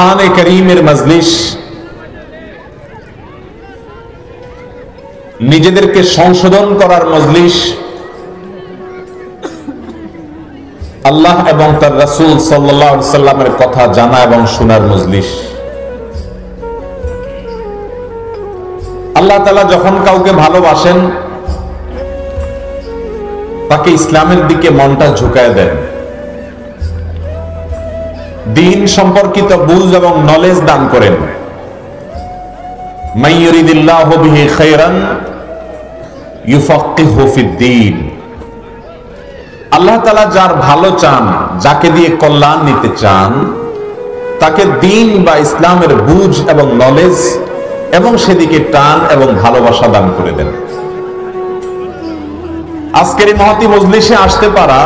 কুরআনে কারীমের মজলিস, নিজেদেরকে সংশোধন করার মজলিস, আল্লাহ এবং তার রাসূল সাল্লাল্লাহু আলাইহি সাল্লামের কথা জানা এবং শোনার মজলিস। আল্লাহ তাআলা যখন কাউকে ভালোবাসেন তাকে ইসলামের দিকে মনটা ঝুঁকায় দেন, দ্বীন সম্পর্কিত বুঝ এবং নলেজ দান করেন। মান ইউরিদিল্লাহু বিহি খায়রান ইউফাক্কিহু ফিদ্দীন। আল্লাহ তাআলা যার ভালো চান, যাকে দিয়ে কল্যাণ নিতে চান, তাকে দ্বীন বা ইসলামের বুঝ এবং নলেজ এবং সেদিকে টান এবং ভালোবাসা দান করে দেন। আজকের এই মহতী মজলিসে আসতে পারা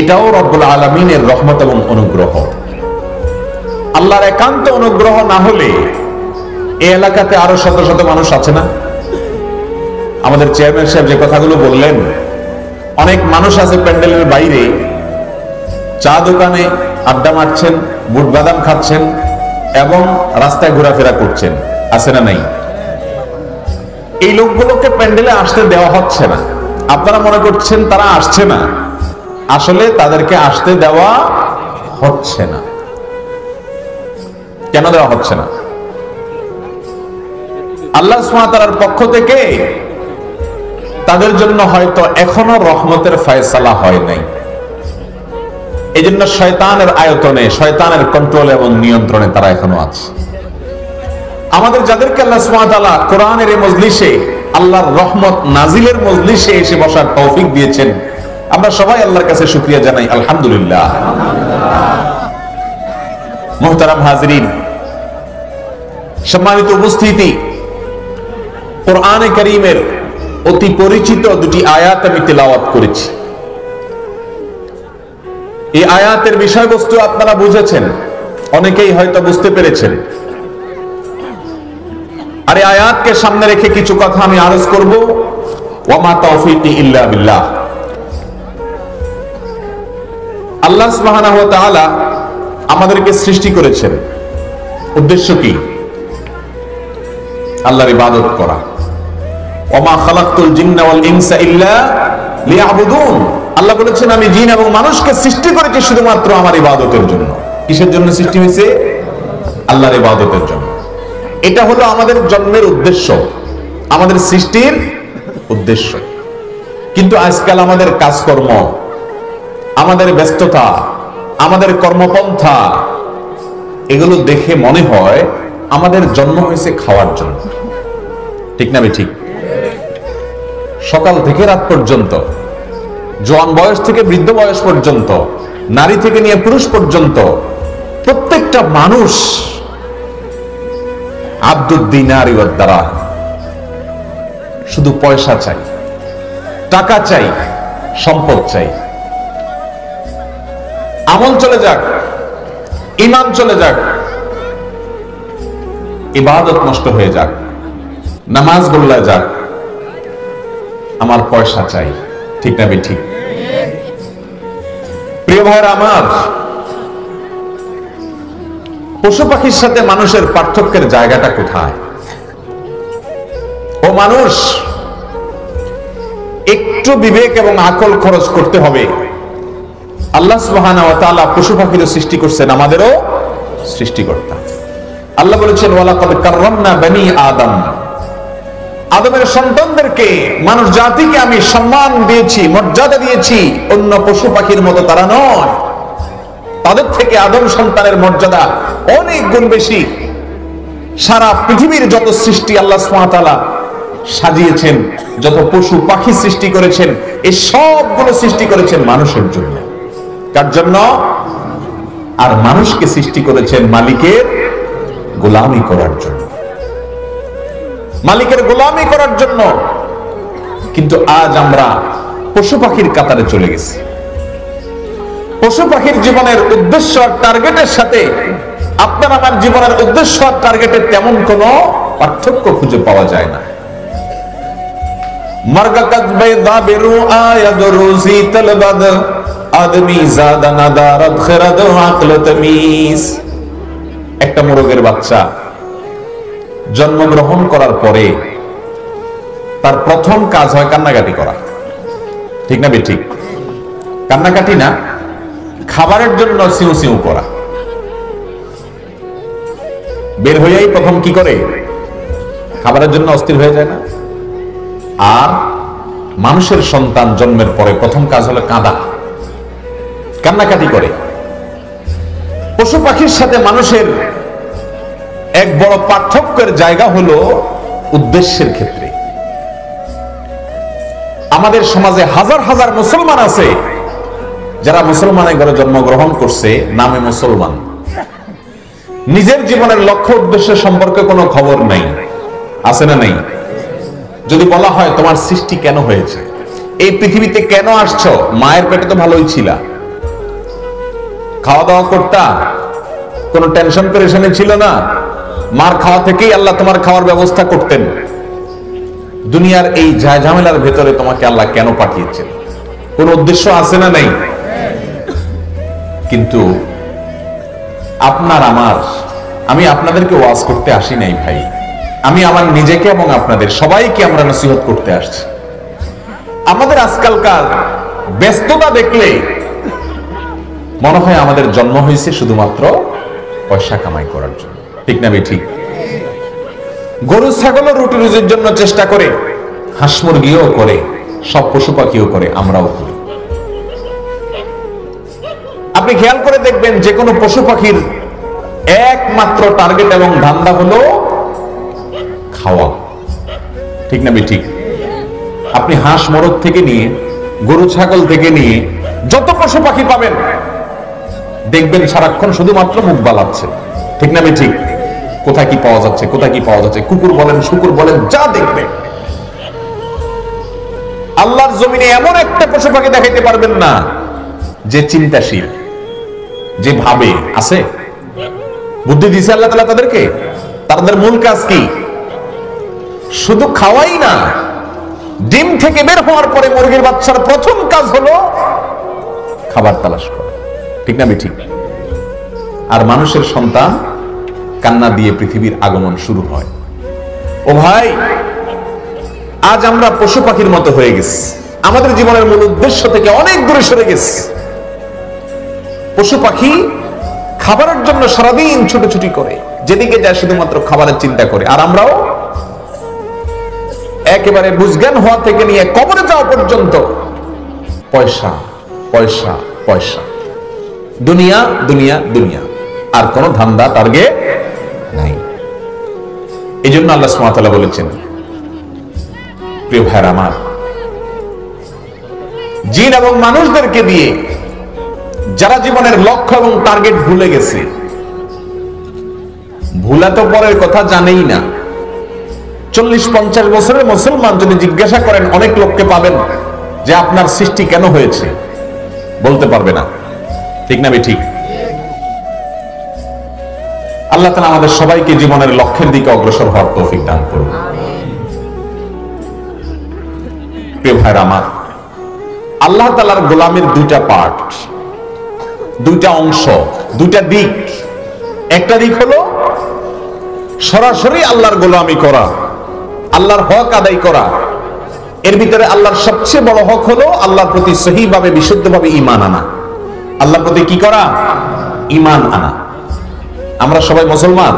এটাও রব্বুল আলামিনের রহমত এবং অনুগ্রহ। আল্লাহর একান্ত অনুগ্রহ না হলে এই এলাকাতে আরো শত শত মানুষ আছে না? আমাদের চেয়ারম্যান সাহেব যে কথাগুলো বললেন, অনেক মানুষ আছে প্যান্ডেলের বাইরে চা দোকানে আড্ডা মারছেন, বুট বাদাম খাচ্ছেন এবং রাস্তায় ঘোরাফেরা করছেন, আছে না নাই? এই লোকগুলোকে প্যান্ডেলে আসতে দেওয়া হচ্ছে না। আপনারা মনে করছেন তারা আসছে না, আসলে তাদেরকে আসতে দেওয়া হচ্ছে না। কেন দেওয়া হচ্ছে না? আল্লাহ সুবহানাহু ওয়া তাআলার পক্ষ থেকে তাদের জন্য হয়তো এখনো রহমতের ফয়সালা হয় নাই। এই জন্য শয়তানের আয়তনে, শয়তানের কন্ট্রোল এবং নিয়ন্ত্রণে তারা এখনো আছে। আমাদের যাদেরকে আল্লাহ সুবহানাহু ওয়া তাআলা কোরআনের এই মজলিসে, আল্লাহর রহমত নাজিলের মজলিসে এসে বসার তৌফিক দিয়েছেন, আমরা সবাই আল্লাহর কাছে শুকরিয়া জানাই, আলহামদুলিল্লাহ। মুহতারাম হাজিরিন, সম্মানিত উপস্থিতি, কোরআনে কারীমের অতি পরিচিত দুটি আয়াত আমি তেলাওয়াত করেছি। এই আয়াতের বিষয়বস্তু আপনারা বুঝেছেন, অনেকেই হয়তো বুঝতে পেরেছেন। আর এই আয়াতকে সামনে রেখে কিছু কথা আমি আরজ করব। ওয়া মা তাওফীকি ইল্লা বিল্লাহ। আল্লাহ সুবহানাহু ওয়া তাআলা আমাদেরকে সৃষ্টি করেছেন, উদ্দেশ্য কি? আল্লাহর ইবাদত করা। ওয়া মা খালাকতুল জিন্না ওয়াল ইনসা ইল্লা লিয়াবুদুন। আল্লাহ বলেছেন আমি জিন এবং মানুষকে সৃষ্টি করেছি শুধুমাত্র আমার ইবাদতের জন্য। কিসের জন্য সৃষ্টি হয়েছে? আল্লাহর ইবাদতের জন্য। এটা হলো আমাদের জন্মের উদ্দেশ্য, আমাদের সৃষ্টির উদ্দেশ্য। কিন্তু আজকাল আমাদের কাজকর্ম, আমাদের ব্যস্ততা, আমাদের কর্মপন্থা, এগুলো দেখে মনে হয় আমাদের জন্ম হয়েছে খাওয়ার জন্য। ঠিক না ঠিক? সকাল থেকে রাত পর্যন্ত, জওয়ান বয়স থেকে বৃদ্ধ বয়স পর্যন্ত, নারী থেকে নিয়ে পুরুষ পর্যন্ত প্রত্যেকটা মানুষ আব্দুদ দিনার ওয়াদ দারহাম, শুধু পয়সা চাই, টাকা চাই, সম্পদ চাই। আমল চলে যাক, ঈমান চলে যাক, ইবাদত নষ্ট হয়ে যাক, নামাজ গোল্লা যাক, আমার পয়সা চাই। ঠিক না ঠিক? প্রিয় ভাইরা আমার, পশু পাখির সাথে মানুষের পার্থক্যের জায়গাটা কোথায়? ও মানুষ, একটু বিবেক এবং আকল খরচ করতে হবে। আল্লাহ সুবহানাহু ওয়া তাআলা পশু পাখিরও সৃষ্টি করছেন, আমাদেরও সৃষ্টিকর্তা। আল্লাহ বলেছেন ওয়ালাকাদ কাররামনা বনি আদম। আদমের সন্তানদেরকে, মানুষ জাতিকে আমি সম্মান দিয়েছি, মর্যাদা দিয়েছি, অন্য পশু পাখির মতো তারা নয়। তাদের থেকে আদম সন্তানের মর্যাদা অনেক গুণ বেশি। সারা পৃথিবীর যত সৃষ্টি আল্লাহ সুবহানাহু ওয়া তাআলা সাজিয়েছেন, যত পশু পাখি সৃষ্টি করেছেন, এই সবগুলো সৃষ্টি করেছেন মানুষের জন্য। কার জন্য? আর মানুষকে সৃষ্টি করেছেন মালিকের গোলামি করার জন্য, মালিকের গোলামি করার জন্য। কিন্তু আজ আমরা পশু পাখির কাতারে চলে গেছি। পশু পাখির জীবনের উদ্দেশ্য আর টার্গেটের সাথে আপনার আমার জীবনের উদ্দেশ্য আর টার্গেটের তেমন কোনো পার্থক্য খুঁজে পাওয়া যায় না। মারগাকাত বাইদা বিরু আয়াদরুজি তালবাদ আদমি জাদা নাদারাত খিরাদ আকল তামিজ। একটা মোরগের বাচ্চা জন্মগ্রহণ করার পরে তার প্রথম কাজ হয় কান্নাকাটি করা, ঠিক না ঠিক? কান্নাকাটি না, খাবারের জন্য সিউ সিউ করা। বের হইয়াই প্রথম কি করে? খাবারের জন্য অস্থির হয়ে যায় না? আর মানুষের সন্তান জন্মের পরে প্রথম কাজ হলো কাঁদা, কান্নাকাটি করে। পশু পাখির সাথে মানুষের এক বড় পার্থক্যের জায়গা হলো উদ্দেশ্যের ক্ষেত্রে। আমাদের সমাজে হাজার হাজার মুসলমান আছে যারা মুসলমানের ঘরে জন্মগ্রহণ করছে, নামে মুসলমান, নিজের জীবনের লক্ষ্য উদ্দেশ্য সম্পর্কে কোনো খবর নাই। আছে না নেই? যদি বলা হয় তোমার সৃষ্টি কেন হয়েছে, এই পৃথিবীতে কেন আসছো, মায়ের পেটে তো ভালোই ছিল, খাওয়া দাওয়া করতা, কোনো টেনশন পেরেশানি ছিল না, মার খাওয়া থেকেই আল্লাহ তোমার খাওয়ার ব্যবস্থা করতেন। দুনিয়ার এই ঝামেলার ভেতরে তোমাকে আল্লাহ কেন পাঠিয়েছেন? কোন উদ্দেশ্য আছে না নেই? কিন্তু আপনার আমার, আমি আপনাদেরকে ওয়াজ করতে আসি নাই ভাই, আমি আমার নিজেকে এবং আপনাদের সবাইকে আমরা নসিহত করতে আসছি। আমাদের আজকালকার ব্যস্ততা দেখলে মনে হয় আমাদের জন্ম হয়েছে শুধুমাত্র পয়সা কামাই করার জন্য, ঠিক না ঠিক? গরু ছাগলও রুটি রুজির জন্য চেষ্টা করে, হাঁস মুরগিও করে, সব পশু পাখিও করে, আমরাও করি। আপনি খেয়াল করে দেখবেন যে কোনো পশু পাখির একমাত্র টার্গেট এবং ধান্দা হলো খাওয়া, ঠিক না ঠিক? আপনি হাঁস মোরগ থেকে নিয়ে, গরু ছাগল থেকে নিয়ে যত পশু পাখি পাবেন দেখবেন সারাক্ষণ শুধুমাত্র মুখ বালাচ্ছে, ঠিক না ঠিক? কোথায় কি পাওয়া যাচ্ছে, কোথায় কি পাওয়া যাচ্ছে, কুকুর বলেন, শুকুর বলেন, যা দেখবেন। আল্লাহর জমিনে এমন একটা পশু পাখি দেখাইতে পারবেন না যে চিন্তাশীল, যে ভাবে। আছে? বুদ্ধি দিয়েছে আল্লাহ তাআলা তাদেরকে। তাদের মূল কাজ কি? শুধু খাওয়াই না, ডিম থেকে বের হওয়ার পরে মুরগির বাচ্চার প্রথম কাজ হলো খাবার তালাশ করা, ঠিক না ঠিক? আর মানুষের সন্তান কান্না দিয়ে পৃথিবীর আগমন শুরু হয়। ও ভাই, আজ আমরা পশু পাখির মতো হয়ে গেছি, আমাদের জীবনের মূল উদ্দেশ্য থেকে অনেক দূরে সরে গেছি। পশু পাখি খাবারের জন্য সারাদিন ছুটোছুটি করে, যেদিকে যায় শুধুমাত্র খাবারের চিন্তা করে। আর আমরাও একেবারে বুঝজ্ঞান হওয়া থেকে নিয়ে কবরে যাওয়া পর্যন্ত পয়সা পয়সা পয়সা, দুনিয়া দুনিয়া দুনিয়া, আর কোন ধান্দা টার্গেট নাই। এই জন্য আল্লাহ সুবহানাহু ওয়া তাআলা বলেছেন, প্রিয় ভাইরা আমার, জিন এবং মানুষদেরকে দিয়ে যারা জীবনের লক্ষ্য এবং টার্গেট ভুলে গেছে, ভুলা তো পরের কথা জানেই না। 40-50 বছরের মুসলমান যদি জিজ্ঞাসা করেন, অনেক লোককে পাবেন যে আপনার সৃষ্টি কেন হয়েছে, বলতে পারবে না, ঠিক না ঠিক? আল্লাহ তাআলা আমাদের সবাইকে জীবনের লক্ষ্যের দিকে অগ্রসর হওয়ার তৌফিক দান করুন। প্রিয় ভাইরা আমার, আল্লাহ তাআলার গোলামের দুইটা পার্ট, দুইটা অংশ, দুইটা দিক। একটা দিক হলো সরাসরি আল্লাহর গোলামি করা, আল্লাহর হক আদায় করা। এর ভিতরে আল্লাহর সবচেয়ে বড় হক হলো আল্লাহর প্রতি সহিভাবে, বিশুদ্ধভাবে ঈমান আনা। আল্লাহর প্রতি কি করা? ঈমান আনা। আমরা সবাই মুসলমান,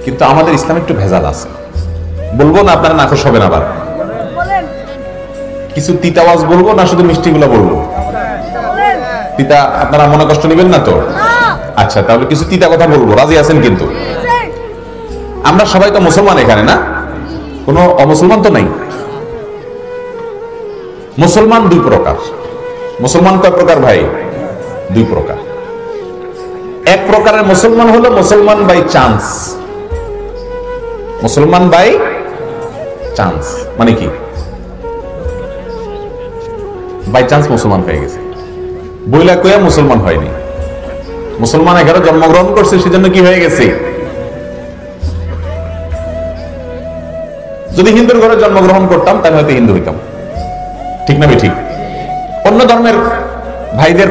কিন্তু আমাদের ইসলামে একটু ভেজাল আছে। বলবো না, আপনারা নাখোশ হবেন। আবার কিছু তিতাওয়াজ বলবো না, শুধু মিষ্টিগুলো বলবো? তিতা আপনারা মনে কষ্ট নেবেন না তো? আচ্ছা, তাহলে কিছু তিতা কথা বলবো, রাজি আছেন? কিন্তু আমরা সবাই তো মুসলমান এখানে, না? কোনো অমুসলমান তো নাই। মুসলমান দুই প্রকার। মুসলমান কয় প্রকার ভাই? দুই প্রকার। এক প্রকারের মুসলমান হলো মুসলমান বাই চান্স। মুসলমান বাই চান্স মানে কি? বাই চান্স মুসলমান হয়ে গেছে, বইলা কইয়া মুসলমান হয়নি। মুসলমান এখানে জন্মগ্রহণ করছে, সেজন্য কি হয়ে গেছে? যদি হিন্দুর ঘরে জন্মগ্রহণ করতাম তাহলে হয়তো হিন্দু হইতাম, ঠিক না ঠিক? অন্য ধর্মের ভাইদের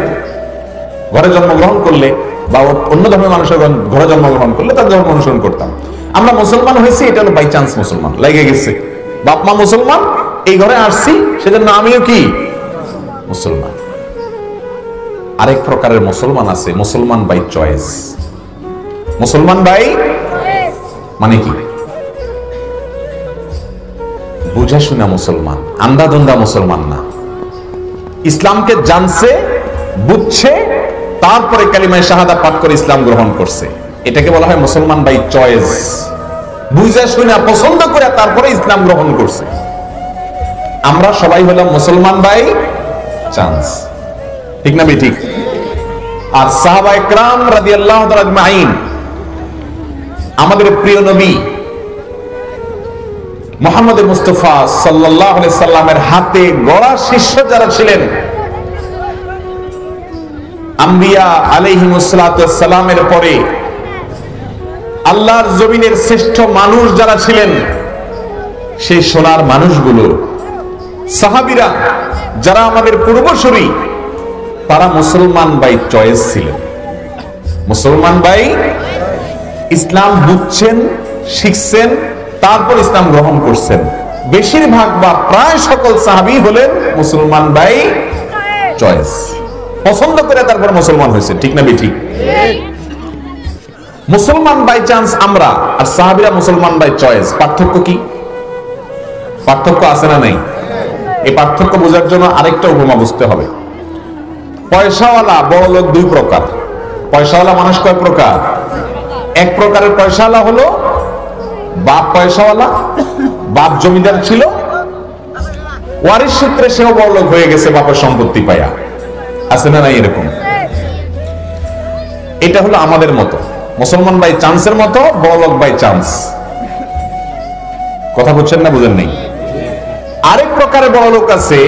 ঘরে জন্মগ্রহণ করলে বা অন্য ধর্মের মানুষের ঘরে জন্মগ্রহণ করলে তার ধর্ম অনুসরণ করতাম। আমরা মুসলমান হয়েছি, এটা হলো বাই চান্স মুসলমান লেগে গেছে, বাপ মা মুসলমান, এই ঘরে আসছি, সেজন্য আমিও কি মুসলমান। আরেক প্রকারের মুসলমান আছে, মুসলমান বাই চয়েস। মুসলমান বাই মানে কি? বুঝা শুনা মুসলমান, আন্ধাধুন্ধা মুসলমান না। ইসলামকে জানছে, বুঝছে, তারপরে কালিমায়ে শাহাদা পাঠ করে ইসলাম গ্রহণ করছে, এটাকে বলা হয় মুসলমান বাই চয়েস। বুঝা শুনা পছন্দ করে তারপরে ইসলাম গ্রহণ করছে। আমরা সবাই হলাম মুসলমান বাই চান্স, ঠিক না ঠিক? আর সাহাবায়ে কেরাম রাদিয়াল্লাহু তাআলা আজমাইন, আমাদের প্রিয় নবী মুহাম্মদ মুস্তাফা সাল্লাল্লাহু আলাইহি সাল্লামের হাতে গড়া শিষ্য যারা ছিলেন, আম্বিয়া আলাইহিমুস সালাতু ওয়াস সালামের পরে আল্লাহর জমিনের শ্রেষ্ঠ মানুষ যারা ছিলেন, সেই সোনার মানুষগুলো সাহাবীরা যারা আমাদের পূর্বসূরি, তারা মুসলমান বাই চয়েস ছিলেন। মুসলমান বাই ইসলাম বুঝছেন, শিখছেন, তারপর ইসলাম গ্রহণ করছেন। বেশিরভাগ বা প্রায় সকল সাহাবী হলেন মুসলমান বাই চয়েস, পছন্দ করে তারপর মুসলমান হয়েছে, ঠিক না ঠিক? মুসলমান বাই চান্স আমরা, আর সাহাবীরা মুসলমান বাই চয়েস। পার্থক্য কি? পার্থক্য আছে না নাই? এই পার্থক্য বোঝার জন্য আরেকটা উপমা বুঝতে হবে। পয়সাওয়ালা বড় লোক দুই প্রকার। পয়সাওয়ালা মানুষ কয় প্রকার? এক প্রকারের পয়সাওয়ালা হলো বাপ পয়সাওয়ালা, বাপ জমিদার ছিল, ওয়ারিশ সূত্রে সেও বড় লোক হয়ে গেছে বাপের সম্পত্তি পায়া। আছে না নাই এরকম? এটা হলো আমাদের মতো মুসলমান বাই চান্সের মতো, বড় লোক বাই চান্স। কথা বুঝছেন না বুঝেন নাই? আরেক প্রকারের বড় লোক আছে,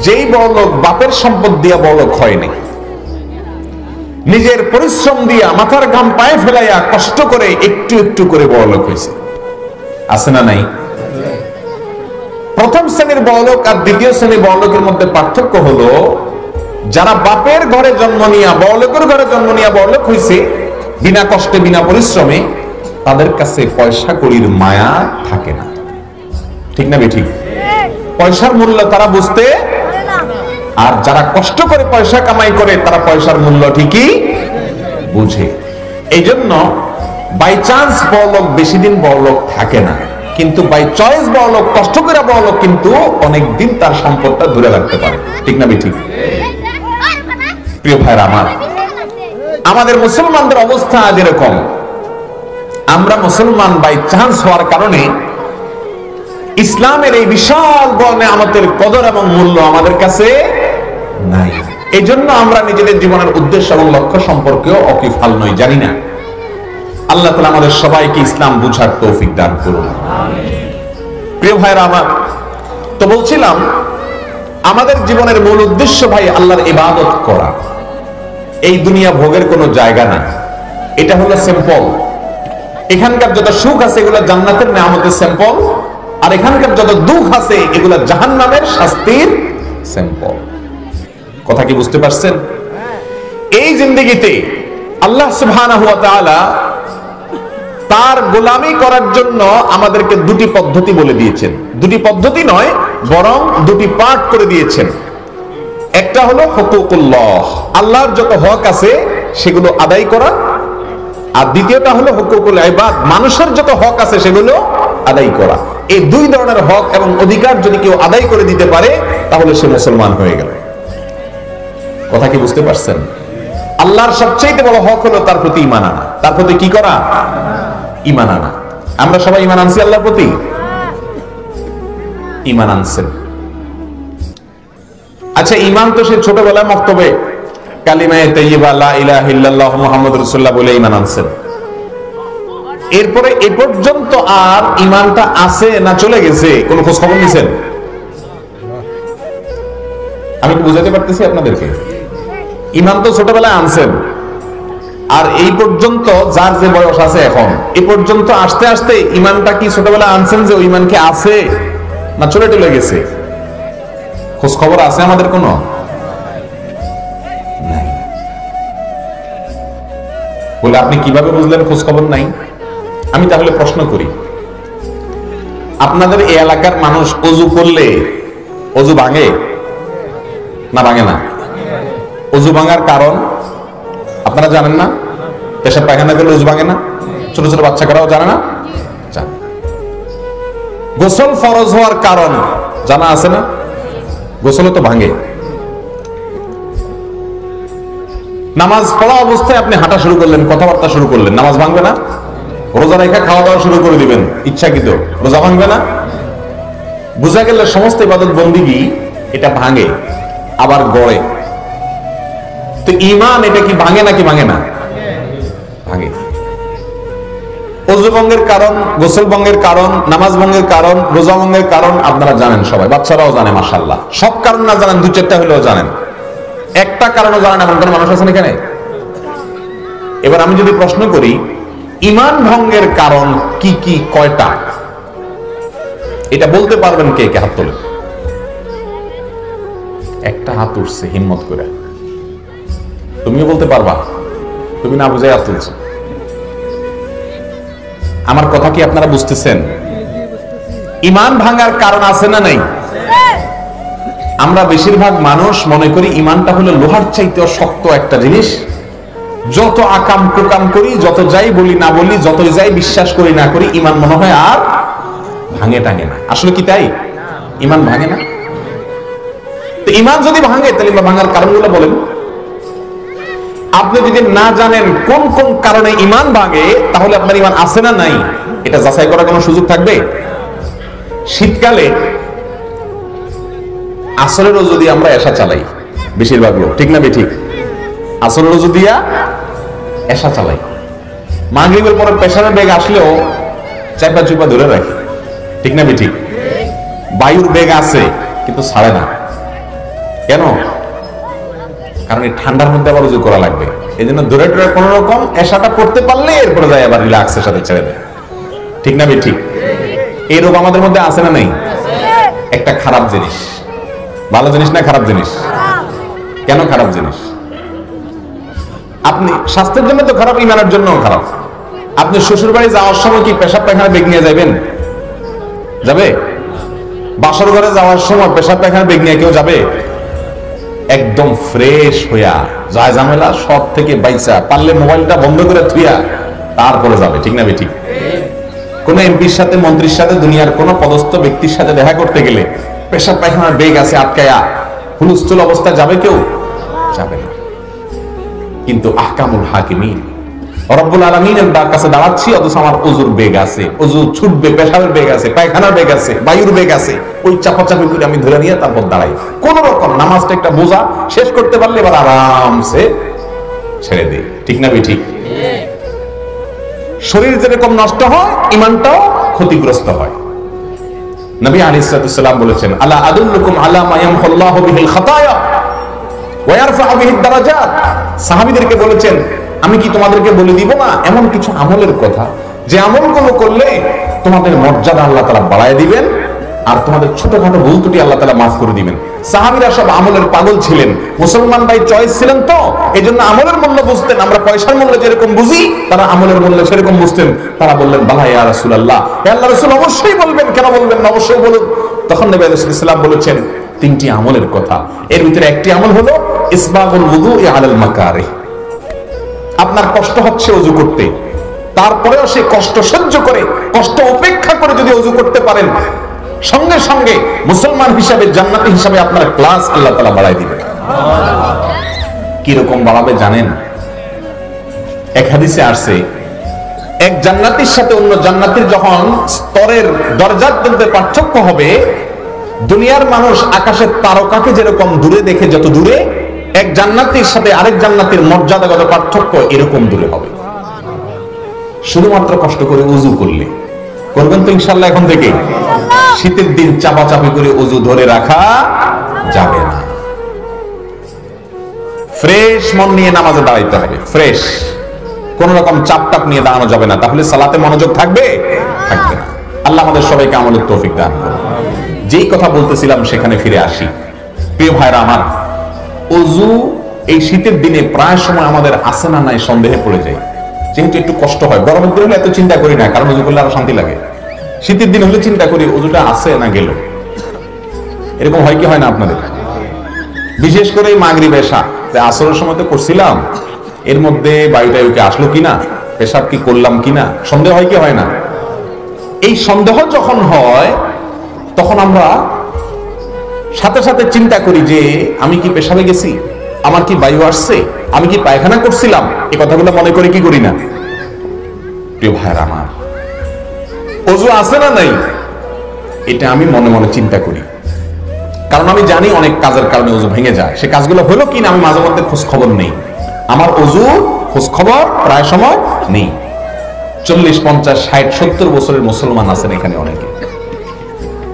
যেই বড় লোক বাপের সম্পদ দিয়া বড় লোক হয়নি, নিজের পরিশ্রম দিয়া মাথার ঘাম পায়ে ফেলাইয়া কষ্ট করে একটু একটু করে বড় লোক হয়েছে। আছে না নাই? প্রথম শ্রেণীর বড় লোক আর দ্বিতীয় শ্রেণীর বড় লোকের মধ্যে পার্থক্য হলো, যারা বাপের ঘরে জন্ম নিয়া বড় লোকের ঘরে জন্ম নিয়া বড় লোক হয়েছে বিনা কষ্টে বিনা পরিশ্রমে, তাদের কাছে পয়সা কড়ির মায়া থাকে না, ঠিক না ঠিক? পয়সার মূল্য তারা বুঝতে, আর যারা কষ্ট করে পয়সা কামাই করে তারা পয়সার মূল্য ঠিকই বুঝে। এই জন্য বাই চান্স বড়লোক বেশি দিন বড়লোক থাকে না, কিন্তু বাই চয়েস বড়লোক, কষ্ট করে বড়লোক কিন্তু অনেক দিন তার সম্পদটা ধরে রাখতে পারে, ঠিক না ঠিক? প্রিয় ভাইরা আমার, আমাদের মুসলমানদের অবস্থা যেরকম, আমরা মুসলমান বাই চান্স হওয়ার কারণে ইসলামের এই বিশাল বড় নেয়ামতের কদর এবং মূল্য আমাদের কাছে নাই। এই জন্য আমরা নিজেদের জীবনের উদ্দেশ্য এবং লক্ষ্য সম্পর্কেও ওয়াকিফাল নই, জানি না। আল্লাহ তাআলা আমাদের সবাইকে ইসলাম বুঝার তৌফিক দান করুন। প্রিয় ভাইরা আমার, তো বলছিলাম আমাদের জীবনের মূল উদ্দেশ্য ভাই আল্লাহর ইবাদত করা। এই দুনিয়া ভোগের কোনো জায়গা না, এটা হলো স্যাম্পল। এখানকার যত সুখ আছে এগুলো জান্নাতের নেয়ামতের স্যাম্পল, আর এখানকার যত দুঃখ আছে এগুলো জাহান্নামের শাস্তির স্যাম্পল। কথা কি বুঝতে পারছেন? এই জিন্দেগিতে আল্লাহ সুবহানাহু ওয়া তাআলা তার গোলামি করার জন্য আমাদেরকে দুটি পদ্ধতি বলে দিয়েছেন। দুটি পদ্ধতি নয়, বরং দুটি পার্ট করে দিয়েছেন। একটা হলো হুকুকুল্লাহ, আল্লাহর যত হক আছে সেগুলো আদায় করা, আর দ্বিতীয়টা হলো হুকুকুল ইবাদ, মানুষের যত হক আছে সেগুলো আদায় করা। এই দুই ধরনের হক এবং অধিকার যদি কেউ আদায় করে দিতে পারে তাহলে সে মুসলমান হয়ে গেল। কথা কি বুঝতে পারছেন? আল্লাহর সবচেয়ে বড় হক হলো তার প্রতি ঈমান আনা। তার প্রতি কি করা? ঈমান আনা। আমরা সবাই ঈমান আনছি আল্লাহর প্রতি? ঈমান আনছেন। আচ্ছা, ঈমান তো সে ছোটবেলায় মক্তবে কালিমায়ে তাইয়্যিবা লা ইলাহা ইল্লাল্লাহ মুহাম্মাদুর রাসূলুল্লাহ বলে ঈমান আনছেন। এরপরে এ পর্যন্ত আর ঈমানটা আছে না চলে গেছে কোন খোঁজ খবর নিছেন? আমি কি বুঝাতে পারতেছি আপনাদেরকে? ঈমান তো ছোটবেলায় আনছেন, আর এই পর্যন্ত যার যে বয়স আছে এখন, এই পর্যন্ত আসতে আসতে ঈমানটা কি ছোটবেলায় আনছেন যে ওই ঈমান কি আছে না চলে চলে গেছে? খোঁজ খবর আছে আমাদের কোনো? নাই। বলে আপনি কিভাবে বুঝলেন, খোঁজ খবর নাই? আমি তাহলে প্রশ্ন করি, আপনাদের এই এলাকার মানুষ অজু করলে অজু ভাঙে না ভাঙে না? অজু ভাঙার কারণ আপনারা জানেন না? পেশাব পায়খানা করলে অজু ভাঙে না? ছোট ছোট বাচ্চারাও জানে না? জানে। গোসল ফরজ হওয়ার কারণ জানা আছে না? গোসলও তো ভাঙে। নামাজ পড়া অবস্থায় আপনি হাঁটা শুরু করলেন, কথাবার্তা শুরু করলেন, নামাজ ভাঙবে না? রোজা রেখা খাওয়া দাওয়া শুরু করে দিবেন ইচ্ছাকৃত, রোজা ভাঙবে না? বোঝা গেল সমস্ত ইবাদত বন্দিগি এটা ভাঙে আবার গড়ে। তো ঈমান এটা কি ভাঙে নাকি ভাঙে না? ভাঙে। অজু ভঙ্গের কারণ, গোসল ভঙ্গের কারণ, নামাজ ভঙ্গের কারণ, রোজা ভঙ্গের কারণ আপনারা জানেন, সবাই বাচ্চারাও জানে মাশাআল্লাহ। সব কারণ না জানেন, দু চারটা হলেও জানেন। একটা কারণও জানেন এমন কোন মানুষ আছেন এখানে? এবার আমি যদি প্রশ্ন করি ঈমান ভঙ্গের কারণ কি কি, কয়টা, এটা বলতে পারবেন কে কে? হাত তোলেন। একটা হাত উঠছে হিম্মত করে। তুমিও বলতে পারবা? তুমি না বুঝে হাত তুলছো। আমার কথা কি আপনারা বুঝতেছেন? ঈমান ভাঙার কারণ আছে না নাই? আমরা বেশিরভাগ মানুষ মনে করি ঈমানটা হলো লোহার চাইতেও শক্ত একটা জিনিস। যত আকাম কুকাম করি, যত যাই বলি না বলি, যতই যাই বিশ্বাস করি না করি, ঈমান মনে হয় আর ভাঙে টাঙে না। আসলে কি তাই? ঈমান ভাঙে না? তো ঈমান যদি ভাঙে তাহলে ভাঙার কারণগুলো বলেন। আপনি যদি না জানেন কোন কোন কারণে ঈমান ভাঙে, তাহলে আপনার ঈমান আছে না নাই এটা যাচাই করার কোনো সুযোগ থাকবে? শীতকালে আসরের রোজু দিয়ে আমরা এশা চালাই বেশিরভাগ লোক, ঠিক না বেঠিক? আসরের রোজু দিয়া এশা চালাই। মাগরিবের পরে পেশাবের বেগ আসলেও চাপা চুপা ধরে রাখি, ঠিক না বেঠিক? বায়ুর বেগ আছে কিন্তু ছাড়ে না। কেন? কারণ এই ঠান্ডার মধ্যে আবার উজু করা লাগবে, এই জন্য ধরে ধরে কোন রকম এশাটা করতে পারলে এরপরে যায় আবার রিল্যাক্সের সাথে ছেড়ে দেয়, ঠিক না বেঠিক? এই রোগ আমাদের মধ্যে আছে না নাই? একটা খারাপ জিনিস। ভালো জিনিস না খারাপ জিনিস? কেন খারাপ জিনিস? আপনি স্বাস্থ্যের জন্য তো খারাপ, ঈমানের জন্যও খারাপ। আপনি শ্বশুর বাড়ি যাওয়ার সময় কি পেশাব পায়খানা বেগ নিয়ে যাবেন? যাবে? বাসর ঘরে যাওয়ার সময় পেশাব পায়খানা বেগ নিয়ে কেউ যাবে? একদম ফ্রেশ হইয়া, যায় ঝামেলা সব থেকে বাইসা, পারলে মোবাইলটা বন্ধ করে থুইয়া তারপরে যাবে, ঠিক না বেঠিক? কোন এমপির সাথে, মন্ত্রীর সাথে, দুনিয়ার কোন পদস্থ ব্যক্তির সাথে দেখা করতে গেলে পেশাব পায়খানার বেগ আছে আটকায়া হুলস্থুল অবস্থায় যাবে কেউ? যাবে না। কিন্তু আহকামুল হাকিমিন, রব্বুল আলামিনের কাছে দাঁড়াচ্ছি, অথচ আমার ওযুর বেগ আছে, ওযু ছুটবে, পেশাবের বেগ আছে, পায়খানার বেগ আছে, বায়ুর বেগ আছে, ওই চাপাচাপি করে আমি ধরে নিয়ে তারপর দাঁড়াই। কোন রকম নামাজটা একটা বোঝা শেষ করতে পারলে এবার আরামসে ছেড়ে দেই, ঠিক না বেঠিক? শরীর যেরকম নষ্ট হয়, ঈমানটাও ক্ষতিগ্রস্ত হয়। নবী আলাইহিস সালাম বলেছেন, আলা আদুল্লুকুম আলা মা ইয়ামহুল্লাহু বিহিল খাতায়া ওয়া ইয়ারফা'ু বিহিদ দারাজাত। সাহাবীদেরকে বলেছেন, আমি কি তোমাদেরকে বলে দিব না এমন কিছু আমলের কথা, যে আমলগুলো করলে তোমাদের মর্যাদা আল্লাহ তাআলা বাড়ায় দিবেন, আর তোমাদের ছোটখাটো ভুল ত্রুটি আল্লাহ তাআলা মাফ করে দিবেন। সাহাবীরা সব আমলের পাগল ছিলেন, মুসলমান ভাই চয়েস ছিলেন, তো এইজন্য আমলের মূল্য বুঝতেন। আমরা পয়সার মূল্য যেরকম বুঝি, তারা আমলের মূল্য সেরকম বুঝতেন। তারা বললেন, বালা ইয়া রাসূলুল্লাহ, হে আল্লাহর রাসূল, অবশ্যই বলবেন, কেন বলবেন না, অবশ্যই বলুন। তখন নবী আলাইহিস সালাম বলেছেন তিনটি আমলের কথা। এর ভিতরে একটি আমল হলো ইসবাগুল ওযুই আলাল মাকারিহ। আপনার কষ্ট হচ্ছে ওযু করতে, তারপরেও সে কষ্ট সহ্য করে, কষ্ট উপেক্ষা করে যদি ওযু করতে পারেন, সঙ্গে সঙ্গে মুসলমান হিসাবে, জান্নাতি হিসাবে আপনার ক্লাস আল্লাহ তাআলা বাড়ায় দিবেন। কিরকম বাড়াবে জানেন? এক হাদিসে আসছে, এক জান্নাতীর সাথে অন্য জান্নাতীর যখন স্তরের দরজার মধ্যে পার্থক্য হবে, দুনিয়ার মানুষ আকাশের তারকাকে যেরকম দূরে দেখে, যত দূরে, এক জান্নাতীর সাথে আরেক জান্নাতীর মর্যাদাগত পার্থক্য এরকম দূরে হবে। শুধুমাত্র কষ্ট করে ওযু করলে। করবেন তো ইনশাআল্লাহ এখন থেকে? শীতের দিন চাপাচাপি করে ওযু ধরে রাখা যাবে না। ফ্রেশ মন নিয়ে নামাজে দাঁড়াইতে হবে, ফ্রেশ। কোন রকম চাপটাপ নিয়ে দাঁড়ানো যাবে না, তাহলে সালাতে মনোযোগ থাকবে? থাকবে না। আল্লাহ আমাদের সবাইকে আমলের তৌফিক দান করুন। যেই কথা বলতেছিলাম সেখানে ফিরে আসি। প্রিয় ভাইরা আমার, ওযু এই শীতের দিনে প্রায় সময় আমাদের আসে না নাই সন্দেহে পড়ে যায়। যেহেতু একটু কষ্ট হয়, গরমের দিন হলে এত চিন্তা করি না, কারণ ওযু করলে আরো শান্তি লাগে। শীতের দিন হলে চিন্তা করি ওযুটা আছে না গেল। এরকম হয় কি হয় না আপনাদের? বিশেষ করে মাগরিব এশা আসরের সময় তো করছিলাম, এর মধ্যে বায়ুটায়ুকে আসলো কিনা, পেশাব কি করলাম কিনা, সন্দেহ হয় কি হয় না? এই সন্দেহ যখন হয় তখন আমরা সাথে সাথে চিন্তা করি যে আমি কি পেশাবে গেছি, আমার কি বায়ু আসছে, আমি কি পায়খানা করছিলাম, এই কথাগুলো মনে করে কি করি না? প্রিয় ভাইরা আমার, ওযু আছে না নাই এটা আমি মনে মনে চিন্তা করি, কারণ আমি জানি অনেক কাজের কারণে ওযু ভেঙে যায়। সে কাজগুলো হলো কিনা আমি মাঝে মধ্যে খোঁজ খবর নেই। আমার ওযু খোঁজ খবর প্রায় সময় নেই। 40, 50, 60, 70 বছরের মুসলমান আছেন এখানে অনেকে।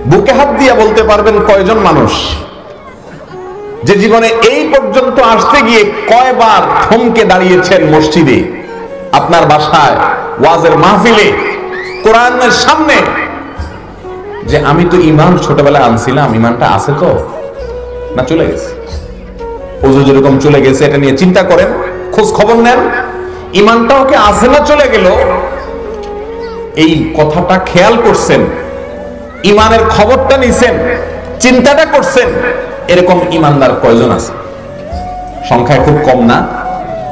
বুকে হাত দিয়ে বলতে পারবেন কয়জন মানুষ যে জীবনে এই পর্যন্ত আসতে গিয়ে কয়বার থমকে দাঁড়িয়েছেন মসজিদে, আপনার বাসায়, ওয়াজের মাহফিলে, কোরআনের সামনে, যে আমি তো ঈমান ছোটবেলায় আনছিলাম, ঈমানটা আছে তো না চলে গেছে? ওযু যেরকম চলে গেছে এটা নিয়ে চিন্তা করেন, খোঁজ খবর নেন, ঈমানটাও কি আছে না চলে গেল, এই কথাটা খেয়াল করছেন, ঈমানের খবরটা নিছেন, চিন্তাটা করছেন, এরকম ঈমানদার কয়জন আছে? সংখ্যায় খুব কম না?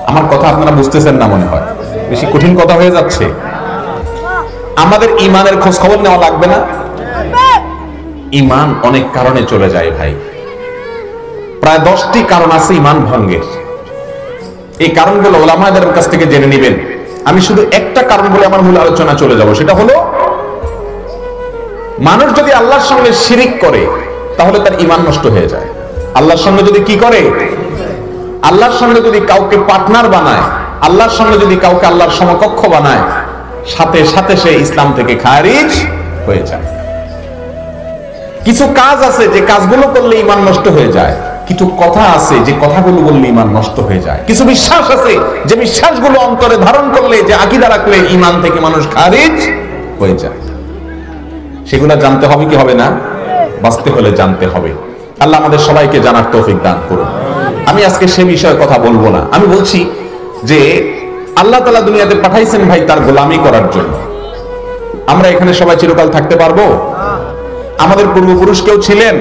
আমার কথা আপনারা বুঝতেছেন না মনে হয়, বেশি কঠিন কথা হয়ে যাচ্ছে। আমাদের ঈমানের খোঁজ খবর নেওয়া লাগবে না? ঈমান অনেক কারণে চলে যায় ভাই, প্রায় 10টি কারণ আছে ঈমান ভঙ্গের। এই কারণগুলো উলামাদের কাছ থেকে জেনে নেবেন। আমি শুধু একটা কারণ বলে আমার মূল আলোচনা চলে যাব, সেটা হলো মানুষ যদি আল্লাহর সঙ্গে শিরিক করে তাহলে তার ঈমান নষ্ট হয়ে যায়। আল্লাহর সঙ্গে যদি কি করে? আল্লাহর সঙ্গে যদি কাউকে পার্টনার বানায়, আল্লাহর সঙ্গে যদি কাউকে আল্লাহর সমকক্ষ বানায়, সাথে সাথে সে ইসলাম থেকে খারিজ হয়ে যায়। কিছু কাজ আছে যে কাজগুলো করলে ঈমান নষ্ট হয়ে যায়, কিছু কথা আছে যে কথাগুলো বললে ঈমান নষ্ট হয়ে যায়, কিছু বিশ্বাস আছে যে বিশ্বাসগুলো অন্তরে ধারণ করলে, যে আকীদা রাখলে ঈমান থেকে মানুষ খারিজ হয়ে যায়। সেগুলো জানতে হবে কি হবে না? বাঁচতে হলে জানতে হবে। আল্লাহ আমাদের সবাইকে জানার তৌফিক দান করুন। আমি আজকে সে বিষয়ে কথা বলবো না। আমি বলছি যে আল্লাহ তাআলা দুনিয়াতে পাঠাইছেন ভাই তার গোলামি করার জন্য। আমরা এখানে সবাই চিরকাল থাকতে পারবো? আমাদের পূর্বপুরুষ কেউ ছিলেন,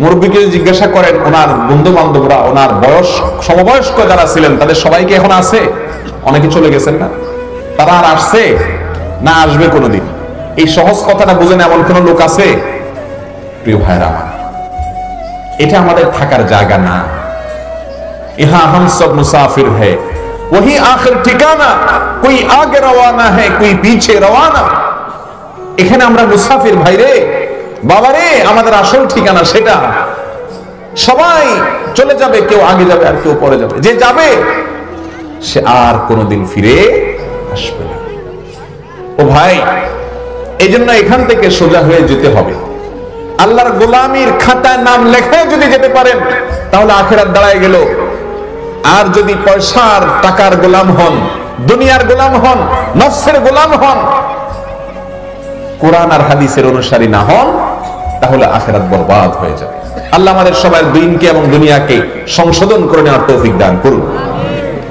মুরব্বীকে জিজ্ঞাসা করেন, ওনার বন্ধু বান্ধবরা, ওনার বয়স সমবয়স্ক যারা ছিলেন তাদের সবাইকে এখন আছে? অনেকে চলে গেছেন না? তারা আর আসছে না আসবে কোনোদিন? এই সহজ কথাটা বুঝেন এমন কোন লোক আছে? প্রিয় ভাইরা আমার, এটা আমাদের থাকার জায়গা না। ইহা হাম সব মুসাফির হ্যায়, ওহি আখির ঠিকানা, কোই আগে রওয়ানা হ্যায়, কোই পিছে রওয়ানা। এখানে আমরা মুসাফির ভাইরে, বাবারে, আমাদের আসল ঠিকানা সেটা। সবাই চলে যাবে, কেউ আগে যাবে আর কেউ পরে যাবে। যে যাবে সে আর কোনোদিন ফিরে আসবে না। ও ভাই, এই জন্য এখান থেকে সোজা হয়ে যেতে হবে। আল্লাহর গোলামির খাতায় নাম লেখে যদি যেতে পারেন তাহলে আখিরাত দাঁড়ায় গেল। আর যদি পয়সার টাকার গোলাম হন, দুনিয়ার গোলাম হন, নফসের গোলাম হন, কোরআন আর হাদিসের অনুসারী না হন, তাহলে আখিরাত বরবাদ হয়ে যাবে। আল্লাহ আমাদের সবার দিনকে এবং দুনিয়াকে সংশোধন করে নেওয়ার তৌফিক দান করুন।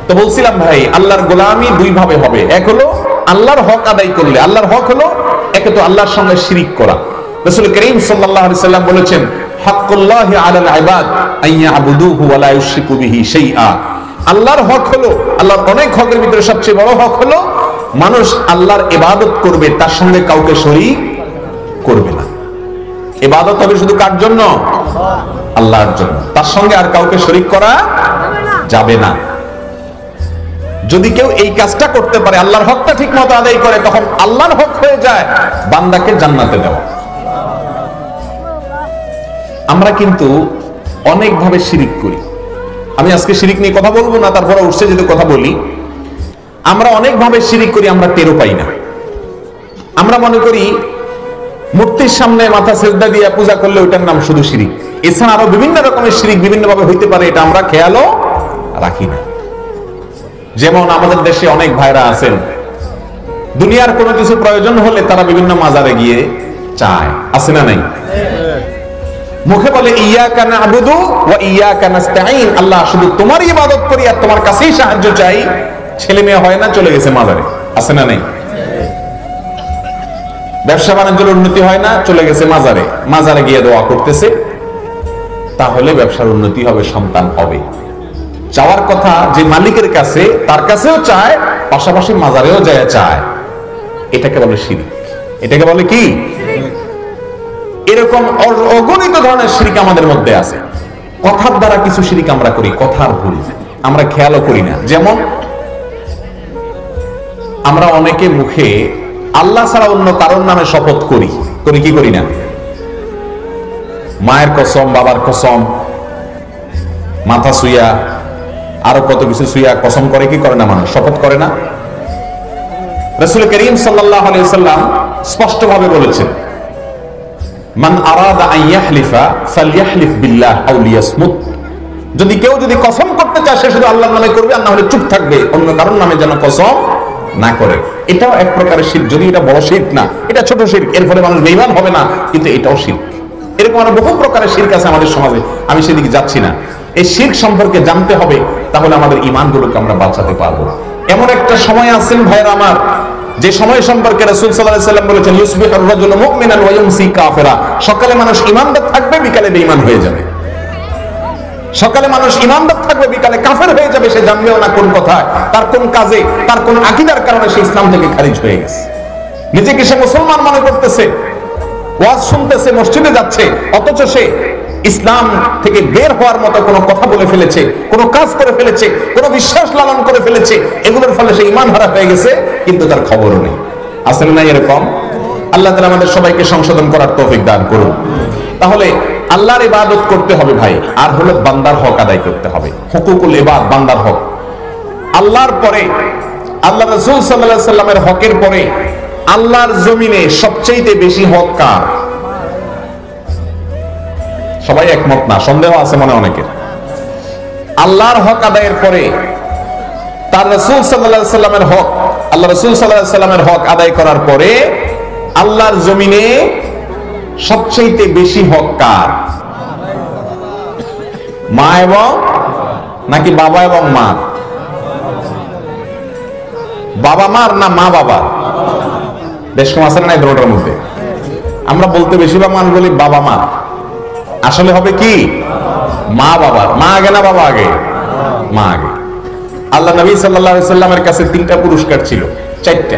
তো বলছিলাম ভাই, আল্লাহর গোলামি দুই ভাবে হবে। এক হলো আল্লাহর হক আদায় করলে। আল্লাহর হক হলো একে তো আল্লাহর সঙ্গে শিরিক করা। রাসূল করিম সাল্লাল্লাহু আলাইহি সাল্লাম বলেছেন, হাক্কুল্লাহি আলাল ইবাদ আইয়াবুদুহু ওয়া লা ইউশরিকু বিহি শাইআ। আল্লাহর হক হলো, আল্লাহর অনেক হকের ভিতরে সবচেয়ে বড় হক হলো মানুষ আল্লাহর ইবাদত করবে, তার সঙ্গে কাউকে শরীক করবে না। ইবাদত হবে শুধু কার জন্য? আল্লাহর জন্য। তার সঙ্গে আর কাউকে শরীক করা যাবে না। যদি কেউ এই কাজটা করতে পারে, আল্লাহর হকটা ঠিক মতো আদায় করে, তখন আল্লাহর হক হয়ে যায় বান্দাকে জান্নাতে দেওয়া। আমরা কিন্তু অনেক ভাবে শিরিক করি। আমি আজকে শিরিক নিয়ে কথা বলবো না, তারপরে উঠছে যদি কথা বলি। আমরা অনেক ভাবে শিরিক করি, আমরা টেরও পাই না। আমরা মনে করি মূর্তির সামনে মাথা সেজদা দিয়ে পূজা করলে ওইটার নাম শুধু শিরিক। এছাড়া আরো বিভিন্ন রকমের শিরিক বিভিন্ন ভাবে হইতে পারে, এটা আমরা খেয়ালও রাখি না। যেমন আমাদের দেশে অনেক ভাইরা আছেন, দুনিয়ার কোনো কিছু প্রয়োজন হলে তারা বিভিন্ন মাজারে গিয়ে চায়, আছে না নাই? মুখে বলে ইয়াকা না'বুদু ওয়া ইয়াকা নাস্তাঈন, আল্লাহ শুধু তোমারই ইবাদত করি আর তোমার কাছেই সাহায্য চাই। ছেলে মেয়ে হয় না, চলে গেছে মাজারে, আছে না নেই? ব্যবসা বাণিজ্যের উন্নতি হয় না, চলে গেছে মাজারে, মাজারে গিয়ে দোয়া করতেছে। তাহলে ব্যবসার উন্নতি হবে, সন্তান হবে। চাওয়ার কথা যে মালিকের কাছে, তার কাছেও চায়, পাশাপাশি মাজারেও যায় চায়। এটাকে বলে শিরক। এটাকে বলে কি? এরকম অগণিত ধরনের শিরক আমাদের মধ্যে আছে। কথার দ্বারা কিছু শিরক আমরা করি, কথার ভুল আমরা খেয়ালও করি না। যেমন আমরা অনেকে মুখে আল্লাহ ছাড়া অন্য কারোর নামে শপথ করি কি করি না? মায়ের কসম, বাবার কসম, মাথা সুইয়া, আরো কত কিছু সুইয়া কসম করে কি করে না? মানুষ শপথ করে না? রাসূল করিম সাল্লাল্লাহু আলাইহি ওয়াসাল্লাম স্পষ্ট ভাবে বলেছেন, মান আরাদা আন ইয়াহলিফা ফালইয়াহলিফ বিল্লাহ আও লিয়াসমুত। যদি কেউ কসম করতে চায়, সে শুধু আল্লাহর নামে করবে, আর না হলে চুপ থাকবে, অন্য কারোর নামে যেন কসম না করে। এটাও এক প্রকারের শিরক, যদি এটা বড় শিরক না, এটা ছোট শিরক, এর ফলে মানুষ বেঈমান হবে না, কিন্তু এটাও শিরক। এরকম আরো বহু প্রকারের শিরক আছে আমাদের সমাজে, আমি সেদিকে যাচ্ছি না। এই শিরক সম্পর্কে জানতে হবে, তাহলে আমাদের ঈমানগুলোকে আমরা বাঁচাতে পারবো। এমন একটা সময় আছেন ভাইরা আমার, যে সময় সম্পর্কে রাসূল সাল্লাল্লাহু আলাইহি ওয়াসাল্লাম বলেছেন, ইউসবিহুর রাজুলু মুমিনান ওয়া ইউমসি কাফিরা। সকালে মানুষ ঈমানদার থাকবে, বিকালে বেঈমান হয়ে যাবে। সকালে মানুষ ঈমানদার থাকবে, বিকালে কাফের হয়ে যাবে। সে জানবেও না কোন কথায়, তার কোন কাজে, তার কোন আকীদার কারণে সে ইসলাম থেকে খারিজ হয়ে গেছে। নিজেকে সে মুসলমান মনে করতেছে, ওয়াজ শুনতেছে, মসজিদে যাচ্ছে, অথচ সে ইসলাম থেকে বের হওয়ার মতো কোনো কথা বলে ফেলেছে, কোনো কাজ করে ফেলেছে, কোনো বিশ্বাস লালন করে ফেলেছে। এগুলোর ফলে সে ঈমান হারা হয়ে গেছে, কিন্তু তার খবরও নেই। আসেন না এরকম? আল্লাহ তাআলা আমাদের সবাইকে সংশোধন করার তৌফিক দান করুন। তাহলে আল্লাহর ইবাদত করতে হবে ভাই, আর হলো বান্দার হক আদায় করতে হবে। হুকুকুল ইবাদ, বান্দার হক। আল্লাহর পরে, আল্লাহ রাসূল সাল্লাল্লাহু আলাইহি সাল্লামের হকের পরে আল্লাহর জমিনে সবচেয়ে বেশি হক কার? সবাই একমত না, সন্দেহ আছে মনে অনেকের। আল্লাহর হক আদায়ের পরে তার রাসূল সাল্লাল্লাহু আলাইহি সাল্লামের হক, আল্লাহ রাসূল সাল্লাল্লাহু আলাইহি সাল্লামের হক আদায় করার পরে আল্লাহর জমিনে সবচেয়ে বেশি হক কার? মা এবং নাকি বাবা এবং মা? বাবা মার না মা বাবার? বেশ কম আছে না এই দুটোর মধ্যে? আমরা বলতে বেশিরভাগ মানুষ বলি বাবা মা, আসলে হবে কি? মা বাবার। মা আগে না বাবা আগে? মা আগে। আল্লাহ নবী সাল্লাল্লাহু আলাইহি সাল্লামের কাছে 3টা পুরস্কার ছিল, 4টা।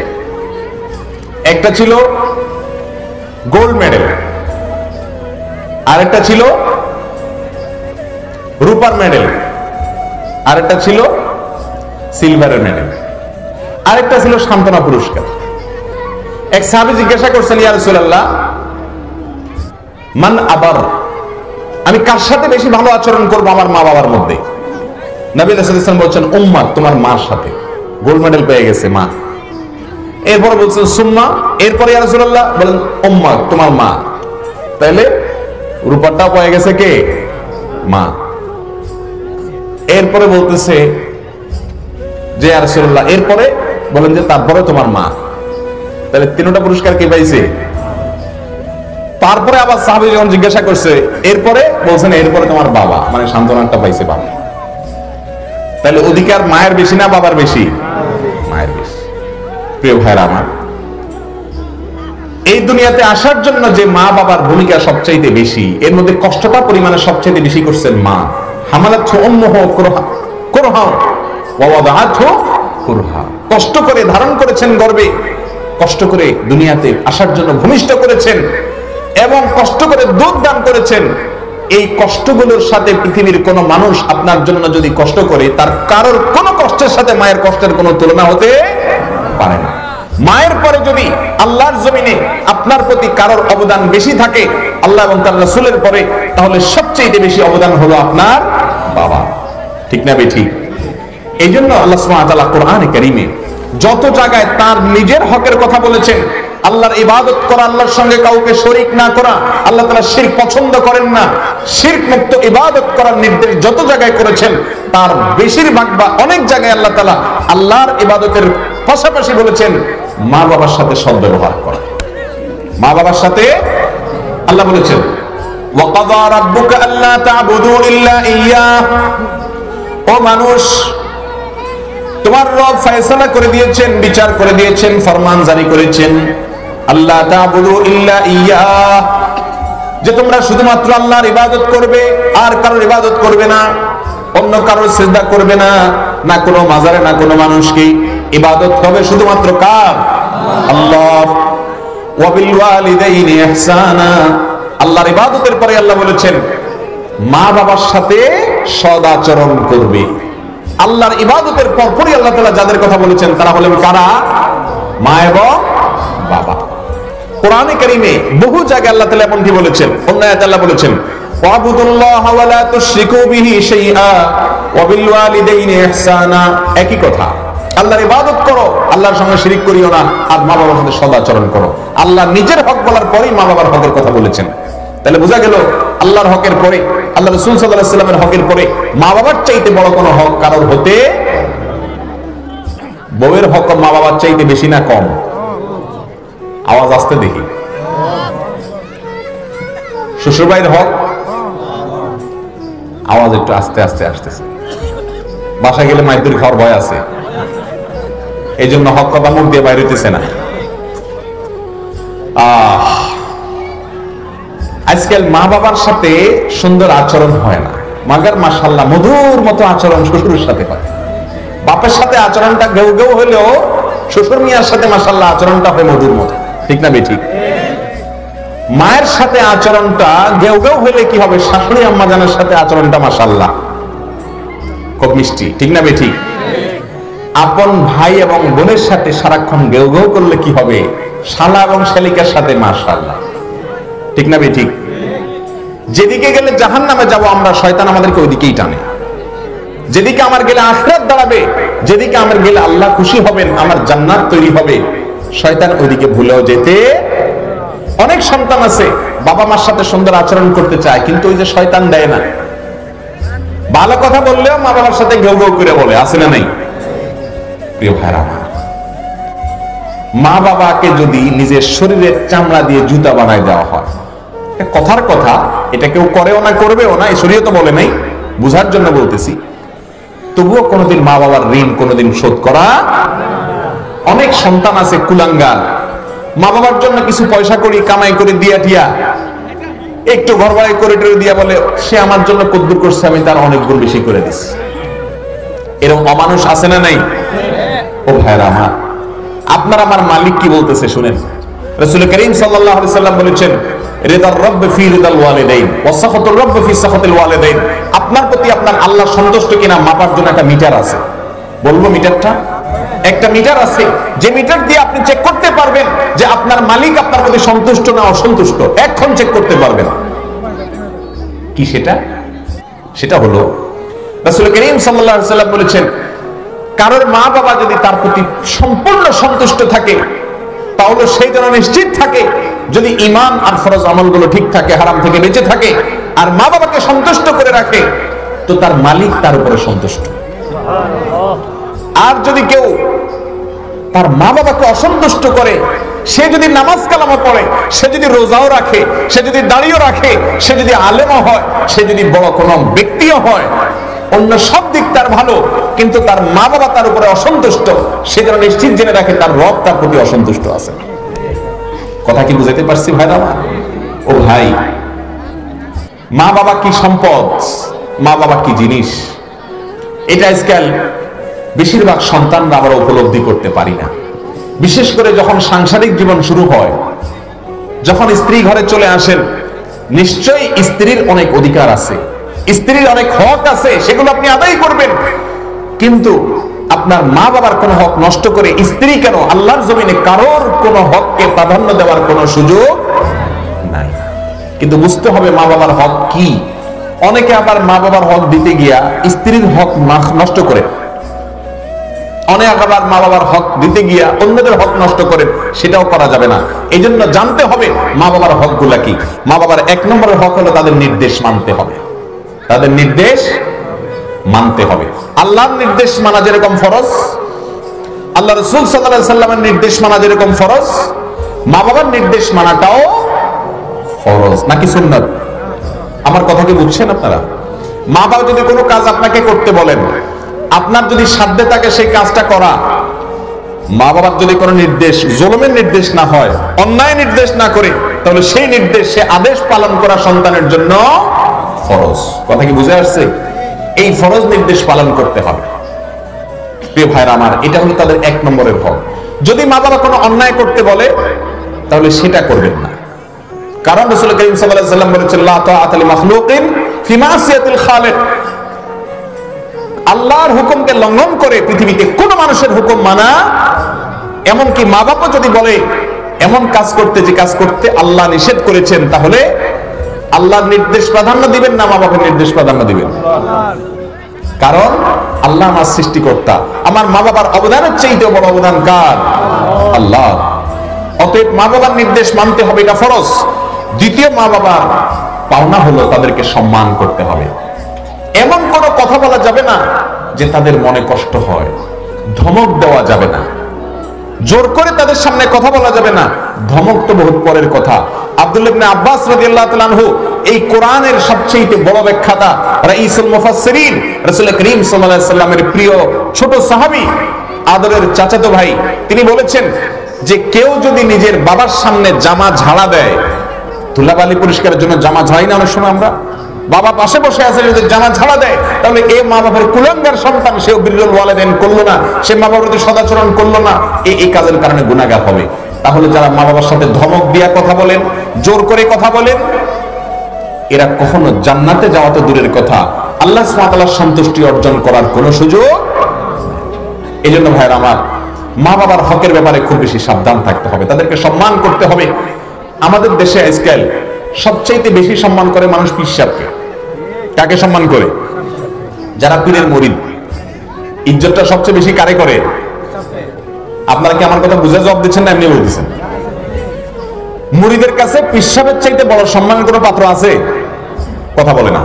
একটা ছিল গোল্ড মেডেল, আরেকটা ছিল রূপার মেডেল, আরেকটা ছিল সিলভারের মেডেল, আরেকটা ছিল সান্ত্বনা পুরস্কার। এক সাহাবী জিজ্ঞাসা করছেন, ইয়া রাসূলুল্লাহ, মান আবার, আমি কার সাথে বেশি ভালো আচরণ করব আমার মা বাবার মধ্যে? নবী সাল্লাল্লাহু আলাইহি ওয়াসাল্লাম বলছেন, উম্মাত, তোমার মার সাথে। গোল্ড মেডেল পেয়ে গেছে মা। এরপরে বলছেন সুম্মা, এরপরে ইয়া রাসূলুল্লাহ বলেন উম্মাত, তোমার মা। তাহলে রূপারটাও পেয়ে গেছে কে? মা। এরপরে বলতেছে যে ইয়া রাসূলুল্লাহ, এরপরে বলেন যে তারপরে তোমার মা। তাহলে 3টা পুরস্কার কে পাইছে? তারপরে আবার সাহাবী যখন জিজ্ঞাসা করছে, এরপরে বলছেন এরপরে তোমার বাবা, মানে সান্ত্বনাটা পাইছে বাবা। তাহলে অধিকার মায়ের বেশি না বাবার বেশি? মায়ের বেশি। প্রিয় ভাইরা আমার, এই দুনিয়াতে আসার জন্য যে মা বাবার ভূমিকা সবচাইতে বেশি, এর মধ্যে কষ্টটা পরিমাণে সবচাইতে বেশি করছেন মা। হামালাতহু উম্মুহু কুরহা ওয়া ওয়াদাআতহু কুরহা। কষ্ট করে ধারণ করেছেন গর্ভে, কষ্ট করে দুনিয়াতে আসার জন্য ভূমিষ্ঠ করেছেন, এবং কষ্ট করে দুধ দান করেছেন। এই কষ্টগুলোর সাথে পৃথিবীর কোন মানুষ আপনার জন্য যদি কষ্ট করে, তার কারোর কোন কষ্টের সাথে মায়ের কষ্টের কোনো তুলনা হতে পারে না। মায়ের পরে যদি আল্লাহর জমিনে আপনার প্রতি কারোর অবদান বেশি থাকে আল্লাহ এবং তার রাসূলের পরে, তাহলে সবচেয়ে বেশি অবদান হলো আপনার বাবা। ঠিক না বেঠিক? এই জন্য আল্লাহ সুবহানাহু ওয়া তাআলা কোরআনে কারীমে যত জায়গায় তার নিজের হকের কথা বলেছেন, আল্লাহর ইবাদত করা, আল্লাহর সঙ্গে কাউকে শরীক না করা, আল্লাহ তাআলা শিরক পছন্দ করেন না, শিরক মুক্ত ইবাদত করার নির্দেশ যত জায়গায় করেছেন, তার বেশিরভাগ বা অনেক জায়গায় আল্লাহ তাআলা আল্লাহর ইবাদতের পাশাপাশি বলেছেন মা বাবার সাথে সদ্ব্যবহার করা। মা বাবার সাথে আল্লাহ বলেছেন, ওয়া কাযা রাব্বুকা আল্লা তা'বুদু ইল্লা ইয়্যাহ। ও মানুষ, তোমার রব ফয়সালা করে দিয়েছেন, বিচার করে দিয়েছেন, ফরমান জারি করেছেন, আল্লাহ তা'বুদু ইল্লা ইয়্যাহ, যে তোমরা শুধুমাত্র আল্লাহর ইবাদত করবে, আর কারোর ইবাদত করবে না, অন্য কারোর সিজদা করবে না, না কোনো মাজারে না কোনো মানুষকে। ইবাদত হবে শুধুমাত্র কার? আল্লাহ। ওয়া বিল ওয়ালিদাইনি ইহসানা, আল্লাহর ইবাদতের পরে আল্লাহ বলেছেন মা বাবার সাথে সদাচরণ করবে। আল্লাহর ইবাদতের পরপরই আল্লাহ তাআলা যাদের কথা বলেছেন তারা হলেন কারা? মা এবং বাবা। কোরআনে কারীমে বহু জায়গায় আল্লাহ তাআলা এমনটি বলেছেন। অন্য আয়াতে আল্লাহ বলেছেন ওয়াবুদুল্লাহ ওয়া লা তুশরিকু বিহি শাইআ ওয়া বিল ওয়ালিদাইনি ইহসানা, একই কথা। আল্লাহর ইবাদত করো, আল্লাহর সঙ্গে শিরিক করিও না, আর মা বাবার সাথে সদাচরণ করো। আল্লাহ নিজের হক বলার পরেই মা বাবার হকের কথা বলেছেন। তাহলে বোঝা গেল আল্লাহর হকের পরে, আল্লাহ রাসূল সাল্লাল্লাহু আলাইহি ওয়াসাল্লামের হকের পরে মা বাবার চাইতে বড় কোনো হক কারোর হতে, বউয়ের হক মা বাবার চাইতে বেশি না কম? আওয়াজ আসতে দেখি। শ্বশুর ভাইয়ের হক, আওয়াজ একটু আস্তে আস্তে আসতেছে। বাসা গেলে মাইদুর খাওয়ার ভয় আছে, এই জন্য হক কথা মুখ দিয়ে বাইরে হইতেছে না। আজকাল মা বাবার সাথে সুন্দর আচরণ হয় না, মাগার মাশাআল্লাহ মধুর মতো আচরণ শ্বশুরের সাথে হয়। বাপের সাথে আচরণটা গেউ গেউ হলেও শ্বশুর মিয়ার সাথে মাশাআল্লাহ আচরণটা হয় মধুর মতো, ঠিক না বেঠিক? মায়ের সাথে আচরণটা গেউ গেউ হলে কি হবে? শাশুড়ি আম্মা জানের সাথে আচরণটা মাশাআল্লাহ খুব মিষ্টি, ঠিক না বেঠিক? আপন ভাই এবং বোনের সাথে সারাক্ষণ গেউ গেউ করলে কি হবে? শালা এবং শালিকার সাথে মাশাআল্লাহ, ঠিক না বেঠিক? যেদিকে গেলে জাহান্নামে যাব আমরা, শয়তান আমাদেরকে ওইদিকেই টানে। যেদিকে আমার গেলে আখিরাত দাঁড়াবে, যেদিকে আমার গেলে আল্লাহ খুশি হবেন, আমার জান্নাত তৈরি হবে, শয়তান ওইদিকে ভুলেও যেতে। অনেক সন্তান আছে বাবা মার সাথে সুন্দর আচরণ করতে চায়, কিন্তু ওই যে শয়তান দেয় না। ভালো কথা বললেও মা বাবার সাথে ঘেউ ঘেউ করে বলে, আছে না নাই? প্রিয় ভাইরা আমার, মা বাবাকে যদি নিজের শরীরের চামড়া দিয়ে জুতা বানায় দেওয়া হয়, কথার কথা, এটা কেউ করেও না করবেও না, এই শরীয়ত বলে নাই, বুঝার জন্য বলতেছি, তবুও কোনোদিন মা বাবার ঋণ কোনোদিন শোধ করা। অনেক সন্তান আছে কুলাঙ্গার, মা বাবার জন্য কিছু পয়সা করি কামাই করে দিয়া টিয়া একটু ঘর বাড়ি করে দিয়া বলে সে আমার জন্য কদ্দুর করছে, আমি তার অনেক গুণ বেশি করে দিচ্ছি। এরকম অমানুষ আছে না নাই? ও ভাইরা আমার, আপনার আমার মালিক কি বলতেছে শুনেন। রাসূল করিম সাল্লাল্লাহু আলাইহি সাল্লাম বলেছেন রিদার রব্ব ফি রিদাল ওয়ালিদাইন ওয়া সাখাতুর রব্ব ফি সাখাতিল ওয়ালিদাইন। আপনার প্রতি আপনার আল্লাহ সন্তুষ্ট কিনা মাপার জন্য একটা মিটার আছে। বলবো মিটারটা? একটা মিটার আছে, যে মিটার দিয়ে আপনি চেক করতে পারবেন যে আপনার মালিক আপনার প্রতি সন্তুষ্ট না অসন্তুষ্ট, এখন চেক করতে পারবেন। কি সেটা? সেটা হলো রাসূল করিম সাল্লাল্লাহু আলাইহি সাল্লাম বলেছেন কারোর মা বাবা যদি তার প্রতি সম্পূর্ণ সন্তুষ্ট থাকে, তাহলে সেই জন্য নিশ্চিত থাকে যদি ঈমান আর ফরজ আমলগুলো ঠিক থাকে, হারাম থেকে বেঁচে থাকে, আর মা বাবাকে সন্তুষ্ট করে রাখে, তো তার মালিক তার উপরে সন্তুষ্ট। আর যদি কেউ তার মা বাবাকে অসন্তুষ্ট করে, সে যদি নামাজ কালামও পড়ে, সে যদি রোজাও রাখে, সে যদি দাড়িও রাখে, সে যদি আলেমও হয়, সে যদি বড় কোনো ব্যক্তিও হয়, অন্য সব দিক তার ভালো, কিন্তু তার মা বাবা তার উপরে অসন্তুষ্ট, সে যেন নিশ্চিত জেনে রাখে তার রব তার প্রতি অসন্তুষ্ট আছে। কথা কি বুঝাইতে পারছি ভাইরা? ও ভাই, মা বাবা কি সম্পদ, মা বাবা কি জিনিস, এটা আজকাল বেশিরভাগ সন্তানরা আমরা উপলব্ধি করতে পারি না। বিশেষ করে যখন সাংসারিক জীবন শুরু হয়, যখন স্ত্রী ঘরে চলে আসেন, নিশ্চয়ই স্ত্রীর অনেক অধিকার আছে, স্ত্রীর অনেক হক আছে, সেগুলো আপনি আদায় করবেন, কিন্তু আপনার মা বাবার কোনো হক নষ্ট করে স্ত্রী কেন, আল্লাহর জমিনে কারোর কোনো হককে প্রাধান্য দেওয়ার কোনো সুযোগ নাই। কিন্তু বুঝতে হবে মা বাবার হক কি। অনেকে আবার মা বাবার হক দিতে গিয়া স্ত্রীর হক নষ্ট করে, অনেক আবার মা বাবার হক দিতে গিয়া অন্যদের হক নষ্ট করেন, সেটাও করা যাবে না। এই জন্য জানতে হবে মা বাবার হক গুলা কি। মা বাবার এক নম্বরের হক হলো তাদের নির্দেশ মানতে হবে, তাদের নির্দেশ মানতে হবে। আল্লাহর নির্দেশ মানা যেরকম ফরজ, আল্লাহ রাসূল সাল্লাল্লাহু আলাইহি সাল্লামের নির্দেশ মানা যেরকম ফরজ, মা বাবার নির্দেশ মানাটাও ফরজ নাকি সুন্নাত? আমার কথা কি বুঝছেন আপনারা? মা বাবা যদি কোনো কাজ আপনাকে করতে বলেন, আপনার যদি সাধ্যে থাকে সেই কাজটা করা, মা বাবার যদি কোনো নির্দেশ জুলুমের নির্দেশ না হয়, অন্যায় নির্দেশ না করে, তাহলে সেই নির্দেশ সে আদেশ পালন করা সন্তানের জন্য ফরজ। কথা কি বুঝে আসছে? এই ফরজ নির্দেশ পালন করতে হবে। প্রিয় ভাইরা আমার, এটা হলো তাদের 1 নম্বরের হক। যদি মা বাবা কোনো অন্যায় করতে বলে তাহলে সেটা করবেন না, কারণ রাসূল করিম সাল্লাল্লাহু আলাইহি ওয়াসাল্লাম বলেছেন লা তাআতা লিমাখলুকিন ফি মাসিয়াতিল খালিক। আল্লাহর হুকুমকে লঙ্ঘন করে পৃথিবীতে কোন মানুষের হুকুম মানা, এমনকি মা বাবা যদি বলে এমন কাজ করতে যে কাজ করতে আল্লাহ নিষেধ করেছেন, তাহলে আল্লাহর নির্দেশ প্রাধান্য দিবেন না মা বাবার নির্দেশ প্রাধান্য দিবেন? কারণ আল্লাহ আমার সৃষ্টিকর্তা, আমার মা বাবার অবদানের চাইতে বড় অবদান কার? আল্লাহ। অতএব মা বাবার নির্দেশ মানতে হবে, এটা ফরজ। দ্বিতীয়, মা বাবার পাওনা হলো তাদেরকে সম্মান করতে হবে। এমন কোনো কথা বলা যাবে না যে তাদের মনে কষ্ট হয়, ধমক দেওয়া যাবে না, জোর করে তাদের সামনে কথা বলা যাবে না। ধমক তো বহুত পরের কথা। আব্দুল্লাহ ইবনে আব্বাস রাদিয়াল্লাহু তাআলা আনহু এই কোরআনের সবচেয়ে বড় ব্যাখ্যাতা, রাইসুল মুফাসসিরিন, রাসূল করিম সাল্লাল্লাহু আলাইহি সাল্লামের প্রিয় ছোট সাহাবী, আদরের চাচাতো ভাই, তিনি বলেছেন যে কেউ যদি নিজের বাবার সামনে জামা ঝাড়া দেয়, ধুলাবালি পরিষ্কারের জন্য জামা ঝাড়াই না অনেক সময় আমরা, বাবা পাশে বসে আছে যদি জামা ঝাড়া দেয়, তাহলে এই মা বাবার কুলাঙ্গার সন্তান, সেও বিরুল ওয়ালিদাইন করলো না, সে মা বাবার প্রতি সদাচরণ করলো না, এই কাজের কারণে গুনাহগার হবে। তাহলে যারা মা বাবার সাথে ধমক দিয়া কথা বলেন, জোর করে কথা বলেন, এরা কখনো জান্নাতে যাওয়া তো দূরের কথা, আল্লাহ সুবহানাহু ওয়া তাআলার সন্তুষ্টি অর্জন করার কোনো সুযোগ। এজন্য ভাইরা আমার, মা বাবার হকের ব্যাপারে খুব বেশি সাবধান থাকতে হবে, তাদেরকে সম্মান করতে হবে। আমাদের দেশে আজকাল সবচাইতে বেশি সম্মান করে মানুষ পীর সাহেবকে। কাকে সম্মান করে? যারা পীরের মুরিদ। ইজ্জতটা সবচেয়ে বেশি কারে করে? আপনারা কি আমার কথা বুঝে জবাব দিচ্ছেন না এমনি বলতেছেন? মুরিদের কাছে পীর সাহেবের চাইতে বড় সম্মানের কোনো পাত্র আছে? কথা বলে না।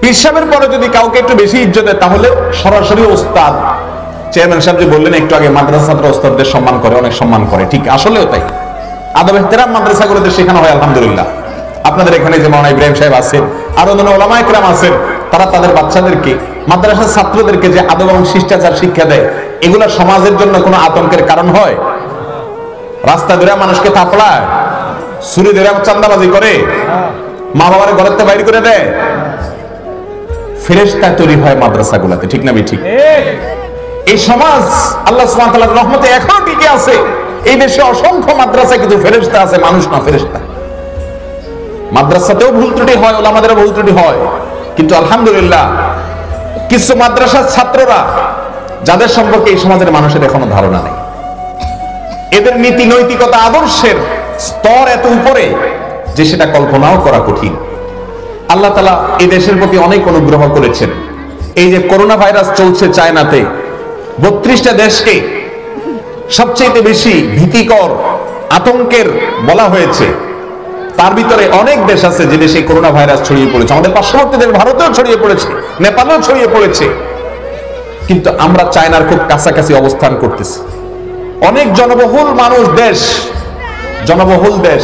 পীর সাহেবের পরে যদি কাউকে একটু বেশি ইজ্জত দেয়, তাহলে সরাসরি ওস্তাদ, চেয়ারম্যান সাহেব যে বললেন একটু আগে, মাদ্রাসা ছাত্র ওস্তাদদের সম্মান করে, অনেক সম্মান করে। ঠিক আসলেও তাই। আদব ইহতিরাম মাদ্রাসাগুলোতে শেখানো হয় আলহামদুলিল্লাহ। আপনাদের এখানে যে মাওলানা ইব্রাহিম সাহেব আছেন, আরো অন্যান্য উলামা ইকরাম আছেন, তারা তাদের বাচ্চাদেরকে, মাদ্রাসার ছাত্রদেরকে যে আদব এবং শিষ্টাচার শিক্ষা দেয়, এগুলা সমাজের জন্য কোনো আতঙ্কের কারণ হয়? রাস্তা ধরে মানুষকে থাপড়ায়, ছুরি ধরে চান্দাবাজি করে, মা বাবার ঘরের বাইর করে দেয়, ফেরেশতা তৈরি হয় মাদ্রাসাগুলোতে। ঠিক না ঠিক? এই সমাজ আল্লাহ সুবহানাহু ওয়া তাআলার রহমতে এখনো টিকে আছে। এই দেশে অসংখ্য মাদ্রাসা কিন্তু ফেরেশতা আছে, মানুষ না ফেরেশতা। মাদ্রাসাতেও ভুল ত্রুটি হয়, ওলামাদেরও ভুল ত্রুটি হয়, কিন্তু আলহামদুলিল্লাহ কিছু মাদ্রাসার ছাত্ররা, যাদের সম্পর্কে এই সমাজের মানুষের এখনো ধারণা নেই, এদের নীতি নৈতিকতা আদর্শের স্তর এত উপরে যে সেটা কল্পনাও করা কঠিন। আল্লাহ তাআলা এই দেশের প্রতি অনেক অনুগ্রহ করেছেন। এই যে করোনা ভাইরাস চলছে চায়নাতে, 32টা দেশকে সবচেয়ে বেশি ভীতিকর আতঙ্কের বলা হয়েছে। তার ভিতরে অনেক দেশ আছে যে দেশে করোনা ভাইরাস ছড়িয়ে পড়েছে। আমাদের পার্শ্ববর্তী দেশ ভারতেও ছড়িয়ে পড়েছে, নেপালেও ছড়িয়ে পড়েছে, কিন্তু আমরা চায়নার খুব কাছাকাছি অবস্থান করতেছি। অনেক জনবহুল দেশ, জনবহুল দেশ,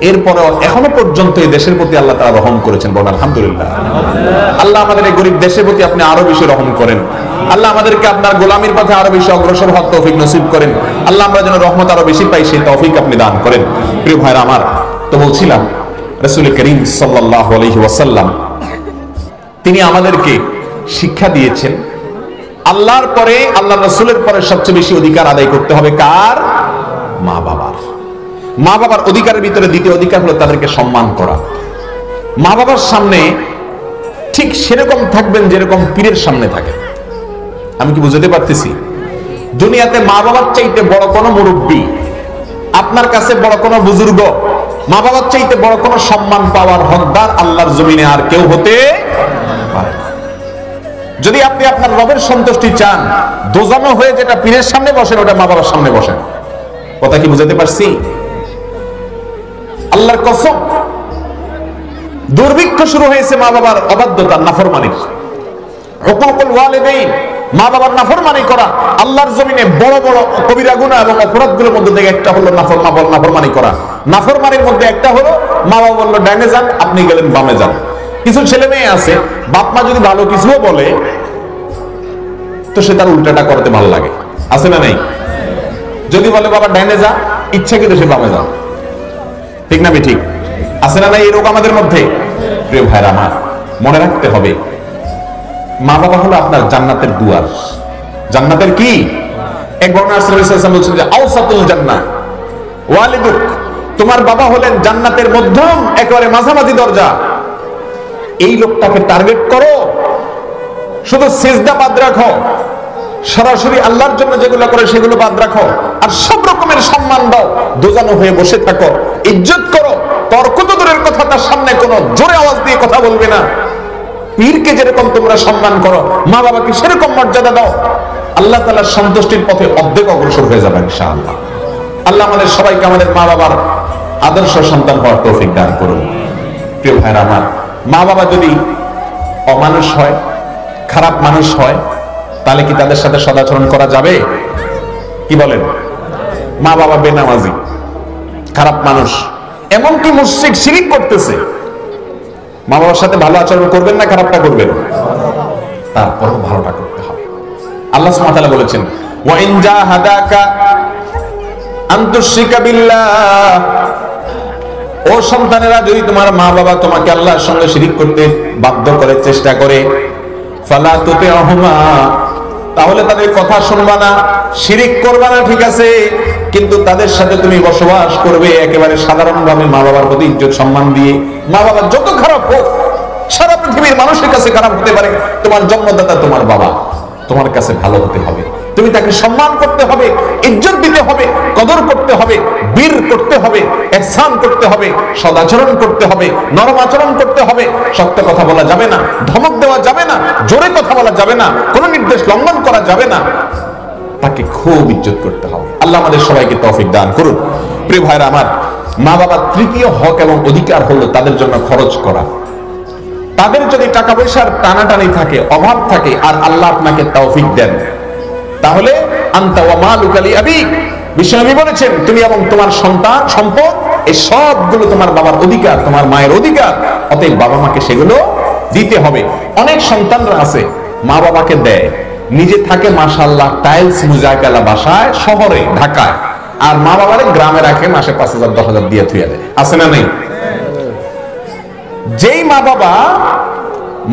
এরপরেও এখনো পর্যন্ত এই দেশের প্রতি আল্লাহ তাআলা রহম করেছেন। বলেন আলহামদুলিল্লাহ। আল্লাহ আমাদের এই গরিব দেশের প্রতি আপনি আরো বেশি রহম করেন। আল্লাহ আমাদেরকে আপনার গোলামির পথে আরো বেশি অগ্রসর হওয়ার তৌফিক নসিব করেন। আল্লাহ আমরা যেন রহমত আরো বেশি পাই, সেই তৌফিক আপনি দান করেন। প্রিয় ভাইরা আমার, তো বলছিলাম রাসূল করিম সাল্লাল্লাহু আলাইহি ওয়াসাল্লাম তিনি আমাদেরকে শিক্ষা দিয়েছেন, আল্লাহর পরে, আল্লাহ রাসূলের পরে সবচেয়ে বেশি অধিকার আদায় করতে হবে কার? মা বাবার। মা বাবার অধিকারের ভিতরে দ্বিতীয় অধিকার হলো তাদেরকে সম্মান করা। মা বাবার সামনে ঠিক সেরকম থাকবেন যেরকম পীরের সামনে থাকে। আমি কি বুঝতে পারতেছি? দুনিয়াতে মা বাবার চাইতে বড় কোনো মুরব্বী, আপনার কাছে বড় কোনো বুজুর্গ, মা বাবার চাইতে বড় কোনো সম্মান পাওয়ার হকদার আল্লাহর জমিনে আর কেউ হতে পারে না। যদি আপনি আপনার রবের সন্তুষ্টি চান, দোজানো হয়ে যেটা পীরের সামনে বসেন, ওটা মা বাবার সামনে বসেন। কথা কি বুঝাতে পারছি? আল্লাহর কসম, দুর্ভিক্ষ শুরু হয়েছে মা বাবার অবাধ্যতার, নাফরমানির। হুকুকুল ওয়ালিদাইন, মা বাবার নাফরমানি করা আল্লাহর জমিনে বড় বড় কবিরা গুনাহ এবং অপরাধগুলোর মধ্যে থেকে একটা হলো নাফরমানি করা। নাফরমানির মধ্যে একটা হলো মা বাবা বললো ডাইনে যান, আপনি গেলেন বামে যান। কিছু ছেলে মেয়ে আছে বাপ মা যদি ভালো কিছুও বলে তো সে তার উল্টাটা করতে ভালো লাগে, আছে না নেই? যদি বলে বাবা ডাইনে যা, ইচ্ছা কিন্তু সে বামে যাও, ঠিক না? ঠিক আছে না নাই? এরকম আমাদের মধ্যে। প্রিয় ভাইরা আমার, মনে রাখতে হবে মা বাবা হলো আপনার জান্নাতের দুয়ার। জান্নাতের কি এক বর্ণনা রাসূলুল্লাহ সাল্লাল্লাহু আলাইহি ওয়াসাল্লাম বলছেন যে আওসাতুল জান্নাহ ওয়ালিদুক, তোমার বাবা হলেন জান্নাতের মধ্যম একেবারে মাঝামাঝি দরজা। এই লোকটাকে টার্গেট করো, শুধু সিজদা বাদ রাখো, সরাসরি আল্লাহর জন্য যেগুলো করে সেগুলো বাদ রাখো, আর সব রকমের সম্মান দাও, দোজানো হয়ে বসে থাকো, ইজ্জত করো। তর্ক তো দূরের কথা, তার সামনে কোনো জোরে আওয়াজ দিয়ে কথা বলবে না। পীরকে যেরকম তোমরা সম্মান করো, মা বাবাকে সেরকম মর্যাদা দাও। আল্লাহ তাআলার সন্তুষ্টির পথে অর্ধেক অগ্রসর হয়ে যাবে ইনশাআল্লাহ। আল্লাহ আমাদের সবাইকে আমাদের মা বাবার আদর্শ সন্তান হওয়ার তৌফিক দান করুন। প্রিয় ভাইরা আমার, মা বাবা যদি অমানুষ হয়, খারাপ মানুষ হয়, তাহলে কি তাদের সাথে সদাচরণ করা যাবে? কি বলেন? মা বাবা বেনামাজি, খারাপ মানুষ, এমনকি মুশরিক, শিরিক করতেছে, মা বাবার সাথে ভালো আচরণ করবেন না খারাপটা করবেন? তারপরও ভালোটা করতে হবে। আল্লাহ সুবহানাহু ওয়া তাআলা বলেছেন ওয়া ইন জাহাদাকা আন তুশরিকা বিল্লাহ, ও সন্তানেরা, যদি তোমার মা বাবা তোমাকে আল্লাহর সঙ্গে শিরিক করতে বাধ্য করে, চেষ্টা করে, ফালা তুতিউহুমা, তাহলে তাদের কথা শুনবা না, শিরিক করবা না, ঠিক আছে, কিন্তু তাদের সাথে তুমি বসবাস করবে একেবারে সাধারণভাবে, মা বাবার প্রতি ইজ্জত সম্মান দিয়ে। মা বাবা যত খারাপ হোক, সারা পৃথিবীর মানুষের কাছে খারাপ হতে পারে, তোমার জন্মদাতা তোমার বাবা, তোমার কাছে ভালো হতে হবে, তুমি তাকে সম্মান করতে হবে, ইজ্জত দিতে হবে, কদর করতে হবে, বীর করতে হবে, ইহসান করতে হবে, সদাচরণ করতে হবে, নরম আচরণ করতে হবে, সত্য কথা বলা যাবে না, ধমক দেওয়া যাবে না, জোরে কথা বলা যাবে না, কোনো নির্দেশ লঙ্ঘন করা যাবে না, তাকে খুব ইজ্জত করতে হবে। আল্লাহ আমাদের সবাইকে তৌফিক দান করুন। প্রিয় ভাইরা আমার, মা বাবার তৃতীয় হক এবং অধিকার হলো তাদের জন্য খরচ করা। তাদের যদি টাকা পয়সার টানাটানি থাকে, অভাব থাকে, আর আল্লাহ আপনাকে তৌফিক দেন, তাহলে আনতা ওয়া মালুকা লিআবিক, বিশ্বনবী বলেছেন তুমি এবং তোমার সন্তান সম্পদ এই সবগুলো তোমার বাবার অধিকার, তোমার মায়ের অধিকার, অতএব বাবা মাকে সেগুলো দিতে হবে। অনেক সন্তানরা আছে মা বাবাকে দেয়, নিজে থাকে মাশাআল্লাহ টাইলস মুজাকালা বাসায় শহরে ঢাকায়, আর মা বাবারে গ্রামে রাখে, মাসে 5,000 10,000 দিয়ে থুইয়া দেয়, আছে না নেই? যেই মা বাবা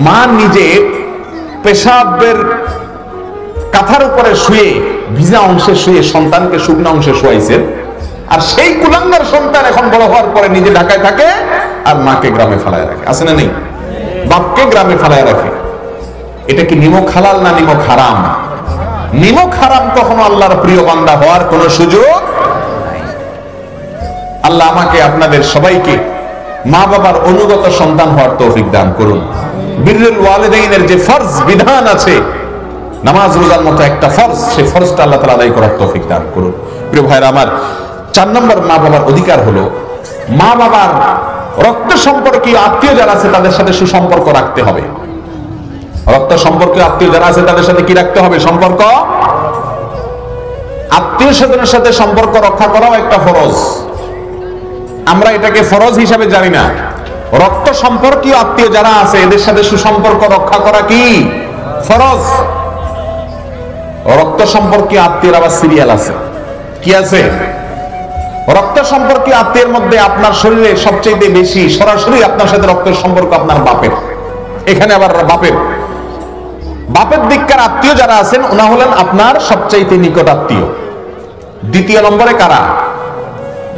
মা নিজে পেশাবের কাঁথার উপরে শুয়ে, ভিজা অংশে শুয়ে সন্তানকে শুকনো অংশে শুয়াইছেন, আর সেই কুলাঙ্গার সন্তান এখন বড় হওয়ার পরে নিজে ঢাকায় থাকে আর মাকে গ্রামে ফেলায় রাখে, আছে না নেই? বাপকে গ্রামে ফেলায় রাখে। এটা কি নিমক হালাল না নিমক হারাম? নিমক হারাম কখনো আল্লাহর প্রিয় বান্দা হওয়ার কোন সুযোগ নাই। আল্লাহ আমাকে আপনাদের সবাইকে মা বাবার অনুগত সন্তান হওয়ার তৌফিক দান করুন। বিররুল ওয়ালিদাইনের যে ফরজ বিধান আছে, নামাজ রোজার মতো একটা ফরজ, সেই ফরজটা আল্লাহ তাআলা আদায় করার তৌফিক দান করুন। প্রিয় ভাইরা আমার, 4 নম্বর মা বাবার অধিকার হলো মা বাবার রক্ত সম্পর্কীয় আত্মীয় যারা আছে তাদের সাথে সুসম্পর্ক রাখতে হবে। রক্ত সম্পর্কীয় আত্মীয় যারা আছে তাদের সাথে কি রাখতে হবে? সম্পর্ক। আত্মীয় স্বজনের সাথে সম্পর্ক রক্ষা করাও একটা ফরজ, আমরা এটাকে ফরজ হিসাবে জানি না। রক্ত সম্পর্কীয় আত্মীয় যারা আছে এদের সাথে সুসম্পর্ক রক্ষা করা কি ফরজ। রক্ত সম্পর্কীয় আত্মীয়ের আবার সিরিয়াল আছে, কি আছে? রক্ত সম্পর্কীয় আত্মীয়ের মধ্যে আপনার শরীরে সবচেয়ে বেশি সরাসরি আপনার সাথে রক্তের সম্পর্ক আপনার বাপের, এখানে আবার বাপের দিককার আত্মীয় যারা আছেন ওনা হলেন আপনার সবচাইতে নিকট আত্মীয়। দ্বিতীয় নম্বরে কারা?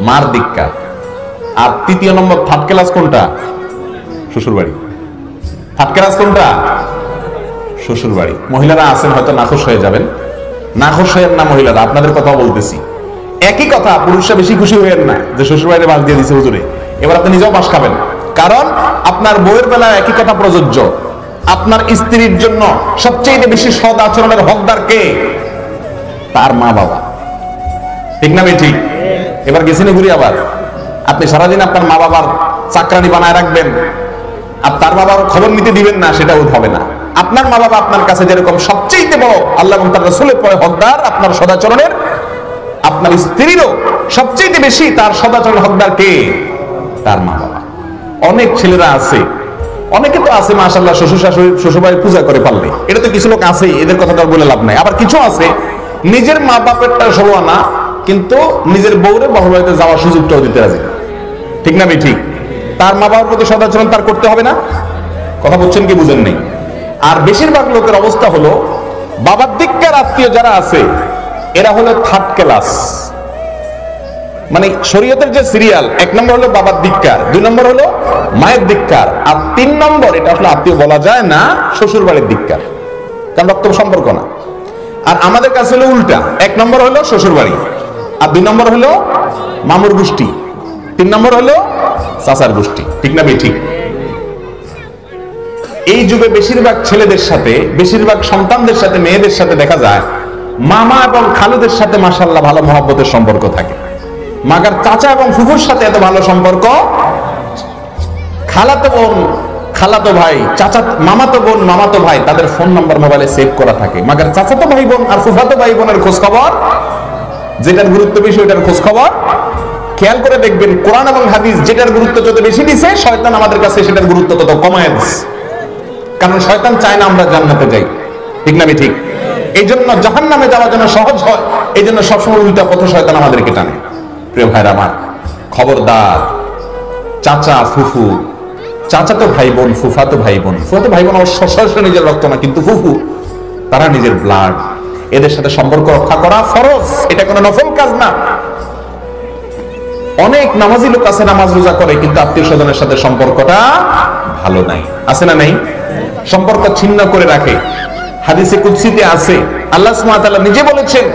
মার দিককার। আর তৃতীয় নম্বর থার্ড ক্লাস কোনটা? শ্বশুর বাড়ি। থার্ড ক্লাস কোনটা? শ্বশুর বাড়ি। মহিলারা আছেন হয়তো নাখোশ হয়ে যাবেন, নাখোশ হয়েন না মহিলারা, আপনাদের কথা বলতেছি। একই কথা, পুরুষরা বেশি খুশি হয়েন না যে শ্বশুর বাড়িতে বাস দিয়ে দিছে হুজুরে, এবার আপনি নিজেও বাস খাবেন, কারণ আপনার বউয়ের বেলায় একই কথা প্রযোজ্য। আপনার স্ত্রীর জন্য সবচেয়ে বেশি সদ আচরণের হকদার কে? তার মা বাবা, ঠিক না ভাই? ঠিক। এবার গেছেন ঘুরি, আবার আপনি সারাদিন আপনার মা বাবার চাকরানি বানায় রাখবেন আর তার বাবার খবর নিতে দিবেন না, সেটা হবে না। আপনার মা বাবা আপনার কাছে যেরকম সবচেয়ে বড় আল্লাহ এবং তার রাসূলের পরে হকদার আপনার সদাচরণের, আপনার স্ত্রীরও সবচেয়ে বেশি তার সদাচরণ হকদার কে? তার মা বাবা। অনেক ছেলেরা আছে, অনেকে তো আছে মাশাআল্লাহ শ্বশুর শাশুড়ি শ্বশুরবাড়ি পূজা করে পারলে, এটা তো কিছু লোক আছেই, এদের কথা তো আর বলে লাভ নাই। আবার কিছু আছে নিজের মা বাপেরটা ষোলো আনা, কিন্তু নিজের বউরে বাবার বাড়িতে যাওয়ার সুযোগটাও দিতে রাজি না। ঠিক না? ঠিক। তার মা বাবার প্রতি সদাচরণ তার করতে হবে না? কথা বলছেন কি বুঝেন নেই? আর বেশিরভাগ লোকের অবস্থা হলো বাবার দিককার আত্মীয় যারা আছে এরা হলো থার্ড ক্লাস, মানে শরীয়তের যে সিরিয়াল, 1 নম্বর হলো বাবার দিককার, 2 নম্বর হলো মায়ের দিককার, আর 3 নম্বর এটা আসলে আত্মীয় বলা যায় না, শ্বশুর বাড়ির দিককার, কারণ রক্ত সম্পর্ক না। আর আমাদের কাছে হলো উল্টা, 1 নম্বর হলো শ্বশুর বাড়ি, আর 2 নম্বর হলো মামুর গোষ্ঠী, 3 নম্বর হলো চাচার গোষ্ঠী। ঠিক না ঠিক? এই যুগে বেশিরভাগ ছেলেদের সাথে, বেশিরভাগ সন্তানদের সাথে, মেয়েদের সাথে দেখা যায় মামা এবং খালুদের সাথে মাশাআল্লাহ ভালো মহব্বতের সম্পর্ক থাকে, মাগার চাচা এবং ফুফুর সাথে এত ভালো সম্পর্ক, খালাতো বোন, খালাতো ভাই, চাচা, মামাতো বোন, মামাতো ভাই, তাদের ফোন নাম্বার মোবাইলে সেভ করা থাকে, মাগার চাচাতো ভাই বোন আর ফুফাতো ভাই বোনের খোঁজ খবর, যেটার গুরুত্ব বেশি ওটার খোঁজ খবর। খেয়াল করে দেখবেন কোরআন এবং হাদিস যেটার গুরুত্ব যত বেশি দিছে, শয়তান আমাদের কাছে সেটার গুরুত্ব তত কমায় দিচ্ছে, কারণ শয়তান চায় না আমরা জান্নাতে যাই। ঠিক না ঠিক? এই জন্য জাহান্নামে যাওয়ার জন্য সহজ হয়, এই জন্য সবসময় উল্টা পথে শয়তান আমাদেরকে টানে। প্রিয় ভাইরা আমার, খবরদার, চাচা ফুফু, চাচা তো ভাই বোন, ফুফা তো ভাই বোন, ফুফা তো ভাই বোন অবশ্য সরাসরি নিজের রক্ত না, কিন্তু ফুফু তারা নিজের ব্লাড, এদের সাথে সম্পর্ক রক্ষা করা ফরজ, এটা কোনো নফল কাজ না। অনেক নামাজি লোক আছে নামাজ রোজা করে, কিন্তু আত্মীয় স্বজনের সাথে সম্পর্কটা ভালো নাই, আছে না নাই? সম্পর্ক ছিন্ন করে রাখে। হাদিসে কুদসিতে আছে, আল্লাহ সুবহানাহু ওয়া তাআলা নিজে বলেছেন,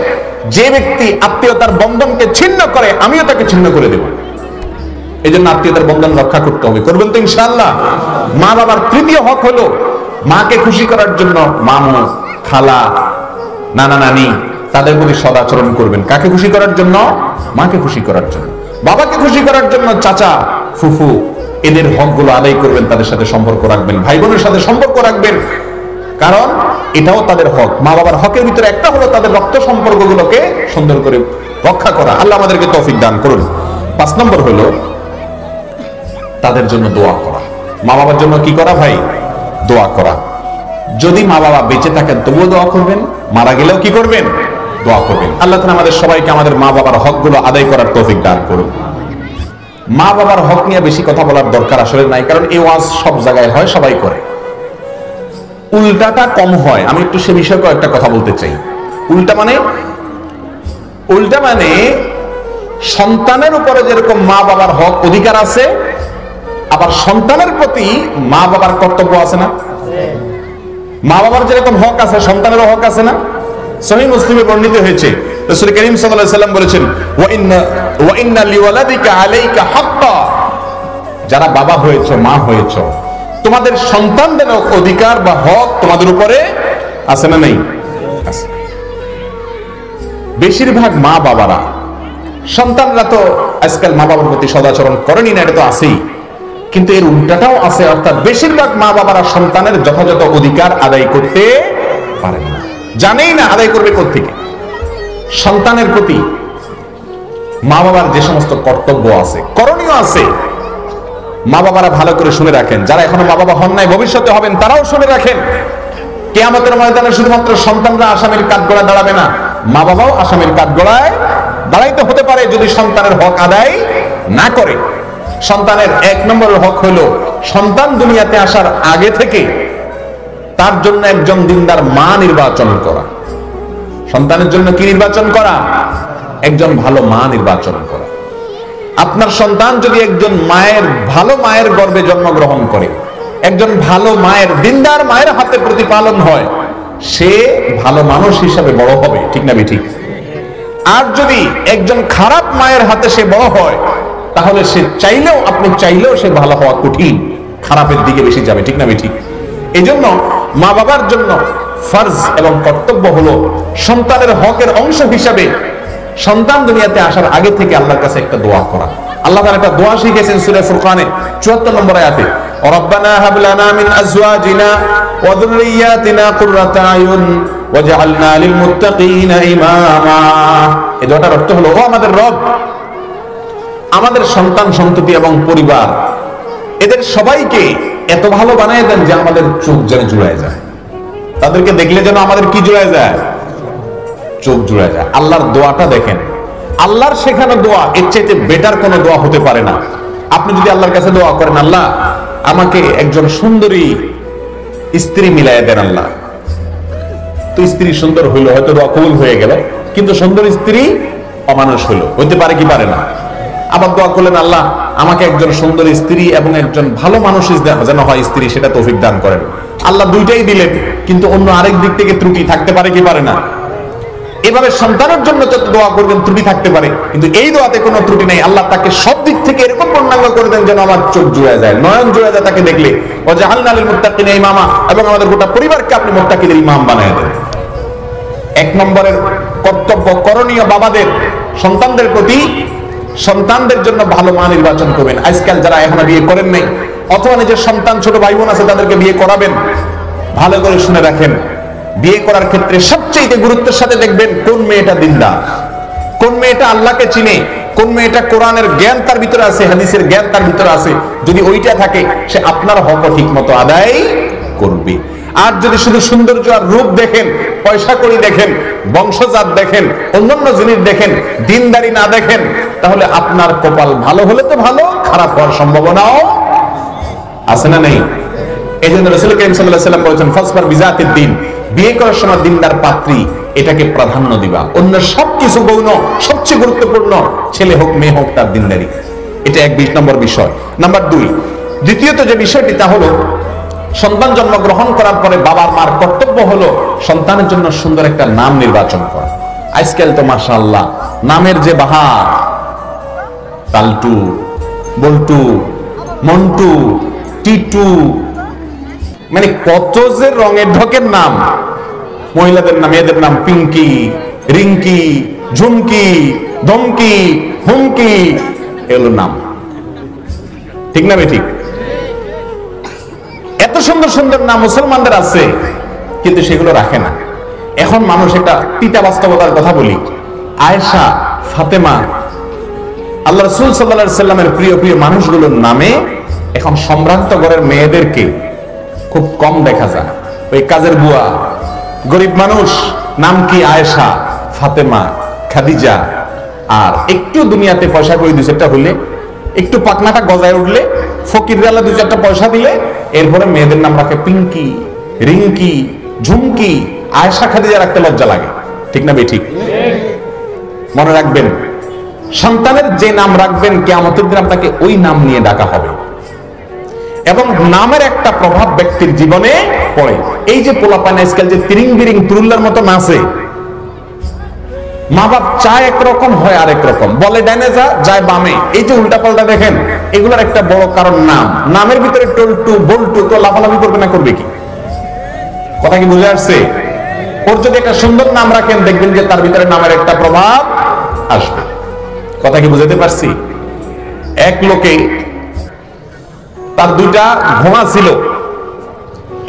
যে ব্যক্তি আত্মীয়তার বন্ধনকে ছিন্ন করে আমিও তাকে ছিন্ন করে দেব। এই জন্য আত্মীয়তার বন্ধন রক্ষা করতে হবে। করবেন তো ইনশাআল্লাহ? মা বাবার তৃতীয় হক হলো মাকে খুশি করার জন্য মামু, খালা, নানা নানি তাদের প্রতি সদাচরণ করবেন। কাকে খুশি করার জন্য? মাকে খুশি করার জন্য। বাবাকে খুশি করার জন্য চাচা, ফুফু, এদের হকগুলো আদায় করবেন, তাদের সাথে সম্পর্ক রাখবেন, ভাই বোনের সাথে সম্পর্ক রাখবেন, কারণ এটাও তাদের হক। মা বাবার হকের ভিতরে একটা হলো তাদের রক্ত সম্পর্কগুলোকে সুন্দর করে রক্ষা করা। আল্লাহ আমাদেরকে তৌফিক দান করুন। 5 নম্বর হলো তাদের জন্য দোয়া করা। মা বাবার জন্য কি করা ভাই? দোয়া করা। যদি মা বাবা বেঁচে থাকেন তবুও দোয়া করবেন, মারা গেলেও কি করবেন? দোয়া করবেন। আল্লাহ তাআলা আমাদের সবাইকে আমাদের মা বাবার হকগুলো আদায় করার তৌফিক দান করুন। মা বাবার হক নিয়ে বেশি কথা বলার দরকার আসলে নাই, কারণ এই ওয়াজ সব জায়গায় হয়, সবাই করে, উল্টাটা কম হয়। আমি একটু সে বিষয়ে কয়েকটা কথা বলতে চাই। উল্টা মানে সন্তানের উপরে যেরকম মা বাবার হক অধিকার আছে, আবার সন্তানের প্রতি মা বাবার কর্তব্য আছে না? মা বাবার যেরকম হক আছে সন্তানেরও হক আছে না? সহিহ মুসলিমে বর্ণিত হয়েছে, রাসূল করিম সাল্লাল্লাহু আলাইহি ওয়াসাল্লাম বলেছেন, ওয়া ইন্না লিওয়ালাদিকা আলাইকা হাক্কা, যারা বাবা হয়েছে, মা হয়েছে, তোমাদের সন্তানদের অধিকার বা হক তোমাদের উপরে আছে না নেই? আছে। বেশিরভাগ মা বাবারা, সন্তানরা তো আজকাল মা বাবার প্রতি সদাচরণ করেনি না, এটা তো আছেই, কিন্তু এর উল্টাটাও আছে, অর্থাৎ বেশিরভাগ মা বাবারা সন্তানের যথাযথ অধিকার আদায় করতে পারে না, জানেই না আদায় করবে কোত্থেকে। সন্তানের প্রতি মা বাবার যে সমস্ত কর্তব্য আছে, করণীয় আছে, মা বাবারা ভালো করে শুনে রাখেন। যারা এখনো মা বাবা হন নাই, ভবিষ্যতে হবেন, তারাও শুনে রাখেন। কিয়ামতের ময়দানে শুধুমাত্র সন্তানরা আসামির কাঠগড়ায় দাঁড়াবে না, মা বাবাও আসামির কাঠগড়ায় দাঁড়াইতে হতে পারে যদি সন্তানের হক আদায় না করে। সন্তানের 1 নম্বরের হক হলো সন্তান দুনিয়াতে আসার আগে থেকে তার জন্য একজন দিনদার মা নির্বাচন করা। সন্তানের জন্য কি নির্বাচন করা? একজন ভালো মা নির্বাচন করা। আপনার সন্তান যদি একজন মায়ের, ভালো মায়ের গর্ভে জন্মগ্রহণ করে, একজন ভালো মায়ের, দিনদার মায়ের হাতে প্রতিপালন হয়, সে ভালো মানুষ হিসাবে বড় হবে। ঠিক না ঠিক? আর যদি একজন খারাপ মায়ের হাতে সে বড় হয়, তাহলে সে চাইলেও, আপনি চাইলেও সে ভালো হওয়া কঠিন, খারাপের দিকে বেশি যাবে। ঠিক না ঠিক? এই জন্য মা বাবার জন্য ফরজ এবং কর্তব্য হলো সন্তানের হকের অংশ হিসাবে সন্তান দুনিয়াতে আসার আগে থেকে আল্লাহর কাছে একটা দোয়া করা। আল্লাহ তাআলা একটা দোয়া শিখিয়েছেন সূরা ফুরকানে 74 নম্বর আয়াতে, রব্বানা হাব লানা মিন আজওয়াজিনা ওয়া যুররিয়াতিনা কুররাতা আয়ুন ওয়াজআলনা লিল মুত্তাকিনা ইমামা। এই দোয়াটার অর্থ হলো, ও আমাদের রব, আমাদের সন্তান সন্ততি এবং পরিবার, এদের সবাইকে এত ভালো বানায় দেন যে আমাদের চোখ যেন জুড়ায় যায়, তাদেরকে দেখলে যেন আমাদের কি জুড়ায় যায়, চোখ জুড়ায় যায়। আল্লাহর দোয়াটা দেখেন, আল্লাহর শেখানো দোয়া এর চাইতে বেটার কোনো দোয়া হতে পারে না। আপনি যদি আল্লাহর কাছে দোয়া করেন, আল্লাহ আমাকে একজন সুন্দরী স্ত্রী মিলাইয়া দেন আল্লাহ, তো স্ত্রী সুন্দর হইলো, হয়তো দোয়া কবুল হয়ে গেল, কিন্তু সুন্দর স্ত্রী অমানুষ হইলো, হইতে পারে কি পারে না? আবার দোয়া করলেন, আল্লাহ আমাকে একজন সুন্দর স্ত্রী এবং একজন ভালো মানুষ যেন হয় স্ত্রী, সেটা তৌফিক দান করেন। আল্লাহ দুইটাই দিলেন, কিন্তু অন্য আরেক দিক থেকে ত্রুটি থাকতে পারে কি পারে না? এভাবে সন্তানের জন্য যত দোয়া করবেন ত্রুটি থাকতে পারে, কিন্তু এই দোয়াতে কোনো ত্রুটি নেই। আল্লাহ তাকে সব দিক থেকে এরকম পূর্ণাঙ্গ করে দেন যেন আমার চোখ জুড়ে যায়, নয়ন জুড়ে যায় তাকে দেখলে। ওয়াজআলনা লিল মুত্তাকিনা ইমামা, এবং আমাদের গোটা পরিবারকে আপনি মুত্তাকিদের ইমাম বানায় দেন। এক নম্বরের কর্তব্য, করণীয় বাবাদের সন্তানদের প্রতি, সন্তানদের জন্য ভালো মা নির্বাচন করবেন। আজকাল যারা এখনো বিয়ে করেন নাই, অথবা নিজের সন্তান ছোট ভাই বোন আছে তাদেরকে বিয়ে করাবেন, ভালো করে শুনে রাখেন, বিয়ে করার ক্ষেত্রে সবচেয়ে গুরুত্বের সাথে দেখবেন কোন মেয়েটা দিনদার, কোন মেয়েটা আল্লাহকে চিনে, কোন মেয়েটা কোরআনের জ্ঞান তার ভিতরে আছে, হাদিসের জ্ঞান তার ভিতরে আছে। যদি ওইটা থাকে, সে আপনার হক ঠিক মতো আদায় করবে। আর যদি শুধু সৌন্দর্য আর রূপ দেখেন, পয়সা কড়ি দেখেন, বংশজাত দেখেন, অন্যান্য জিনিস দেখেন, দিনদারি না দেখেন, তাহলে আপনার কপাল ভালো হলে তো ভালো, খারাপ হওয়ার সম্ভাবনাও আছে না নেই? এই জন্য রাসূল কারীম সাল্লাল্লাহু আলাইহি ওয়াসাল্লাম বলেছেন, ফাসবার বিজাতিদ দ্বীন, বিয়ে করার সময় দিনদার পাত্রী এটাকে প্রাধান্য দিবা, অন্য সবকিছু গৌণ, সবচেয়ে গুরুত্বপূর্ণ ছেলে হোক মেয়ে হোক তার দিনদারি। এটা ২১ নম্বর বিষয়। নাম্বার ২, দ্বিতীয়ত যে বিষয়টি তা হলো, সন্তান জন্মগ্রহণ করার পরে বাবার মার কর্তব্য হলো সন্তানের জন্য সুন্দর একটা নাম নির্বাচন করা। আজকাল তো মাশাআল্লাহ নামের যে বাহার, তালটু, বল্টু, মন্টু, টিটু, মানে কত যে রঙের ঢকের নাম। মহিলাদের নাম, মেয়েদের নাম পিঙ্কি, রিঙ্কি, ঝুমকি, ধমকি, হুমকি, এগুলো নাম, ঠিক না ঠিক? এত সুন্দর সুন্দর নাম মুসলমানদের আছে, কিন্তু সেগুলো রাখে না। এখন মানুষ একটা পিতা বাস্তবতার কথা বলি, আয়েশা, ফাতেমা, আল্লাহ রাসূল সাল্লাল্লাহু আলাইহি সাল্লামের প্রিয় প্রিয় মানুষগুলোর নামে এখন সম্ভ্রান্ত ঘরের মেয়েদেরকে খুব কম দেখা যায়। ওই কাজের বুয়া, গরিব মানুষ, নাম কি আয়েশা, ফাতেমা, খাদিজা, আর একটু দুনিয়াতে পয়সা করে দুই চারটা হইলে, একটু পাকনাটা গজায় উঠলে, ফকিরওয়ালা দুই চারটা পয়সা দিলে, এরপরে মেয়েদের নাম রাখে পিঙ্কি, রিঙ্কি, ঝুমকি, আয়েশা, খাদিজা রাখতে লজ্জা লাগে, ঠিক না ঠিক? মনে রাখবেন, সন্তানের যে নাম রাখবেন কিয়ামতের দিন আপনাকে ওই নাম নিয়ে ডাকা হবে, এবং নামের একটা প্রভাব ব্যক্তির জীবনে পড়ে। এই যে পোলাপান আজকাল যে তিরিং বিরিং তুরুল্লার মতো নাচে, মা বাপ চায় একরকম, হয় আরেক রকম, বলে ডাইনে যা, যায় বামে, এই যে উল্টা পাল্টা দেখেন, এগুলোর একটা বড় কারণ নাম। নামের ভিতরে টলটু বল্টু, তো লাফালাফি করবে না করবে কি? কথা কি বুঝে আসছে? ওর যদি একটা সুন্দর নাম রাখেন, দেখবেন যে তার ভিতরে নামের একটা প্রভাব আসবে। কথা কি বুঝাতে পারছি? এক লোকে তার দুইটা ঘোড়া ছিল,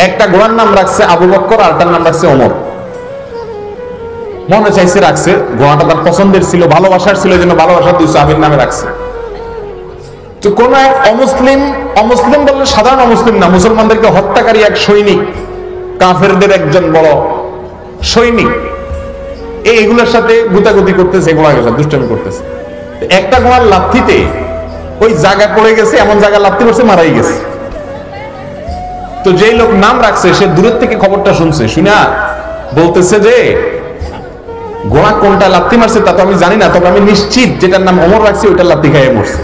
একটা ঘোড়ার নাম রাখছে আবু বকর, আর তার নাম রাখছে ওমর। মনে চাইছে রাখছে, ঘোড়াটা তার পছন্দের ছিল, ভালোবাসার ছিল, এই জন্য ভালোবাসার দুই সাহাবীর নামে রাখছে। তো কোন এক অমুসলিম, অমুসলিম বললে সাধারণ অমুসলিম না, মুসলমানদেরকে হত্যাকারী এক সৈনিক, কাফেরদের একজন বড় সৈনিক, এইগুলোর সাথে গুতাগুতি করতেছে, ঘোড়ার সাথে দুষ্টামি করতেছে। একটা ঘোড়ার লাথিতে ওই জায়গায় পড়ে গেছে, এমন জায়গায় লাথি পড়ছে, মারাই গেছে। তো যেই লোক নাম রাখছে সে দূরের থেকে খবরটা শুনছে, শুনা বলতেছে যে ঘোড়া কোনটা লাথি মারছে তা তো আমি জানি না, তবে আমি নিশ্চিত যেটার নাম ওমর রাখছি ওইটার লাথি খাইয়ে মরছে।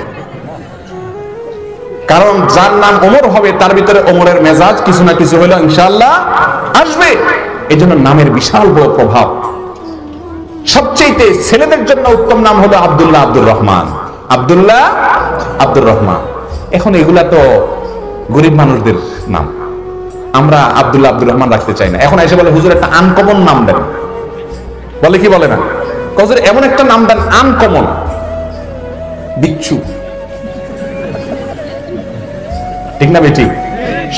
কারণ যার নাম ওমর হবে তার ভিতরে ওমরের মেজাজ কিছু না কিছু হইলো ইনশাআল্লাহ আসবে। এই জন্য নামের বিশাল বড় প্রভাব। সবচেয়ে ছেলেদের জন্য উত্তম নাম হলো আব্দুল্লাহ, আব্দুর রহমান, আব্দুল্লাহ, আব্দুর রহমান। এখন এগুলা তো গরিব মানুষদের নাম, আমরা আব্দুল্লাহ, আব্দুর রহমান রাখতে চাই না। এখন এসে বলে হুজুর একটা আনকমন নাম দেন, বলে কি বলে না, হুজুর এমন একটা নাম দেন আনকমন, বিচ্ছু, ঠিক না বেটি?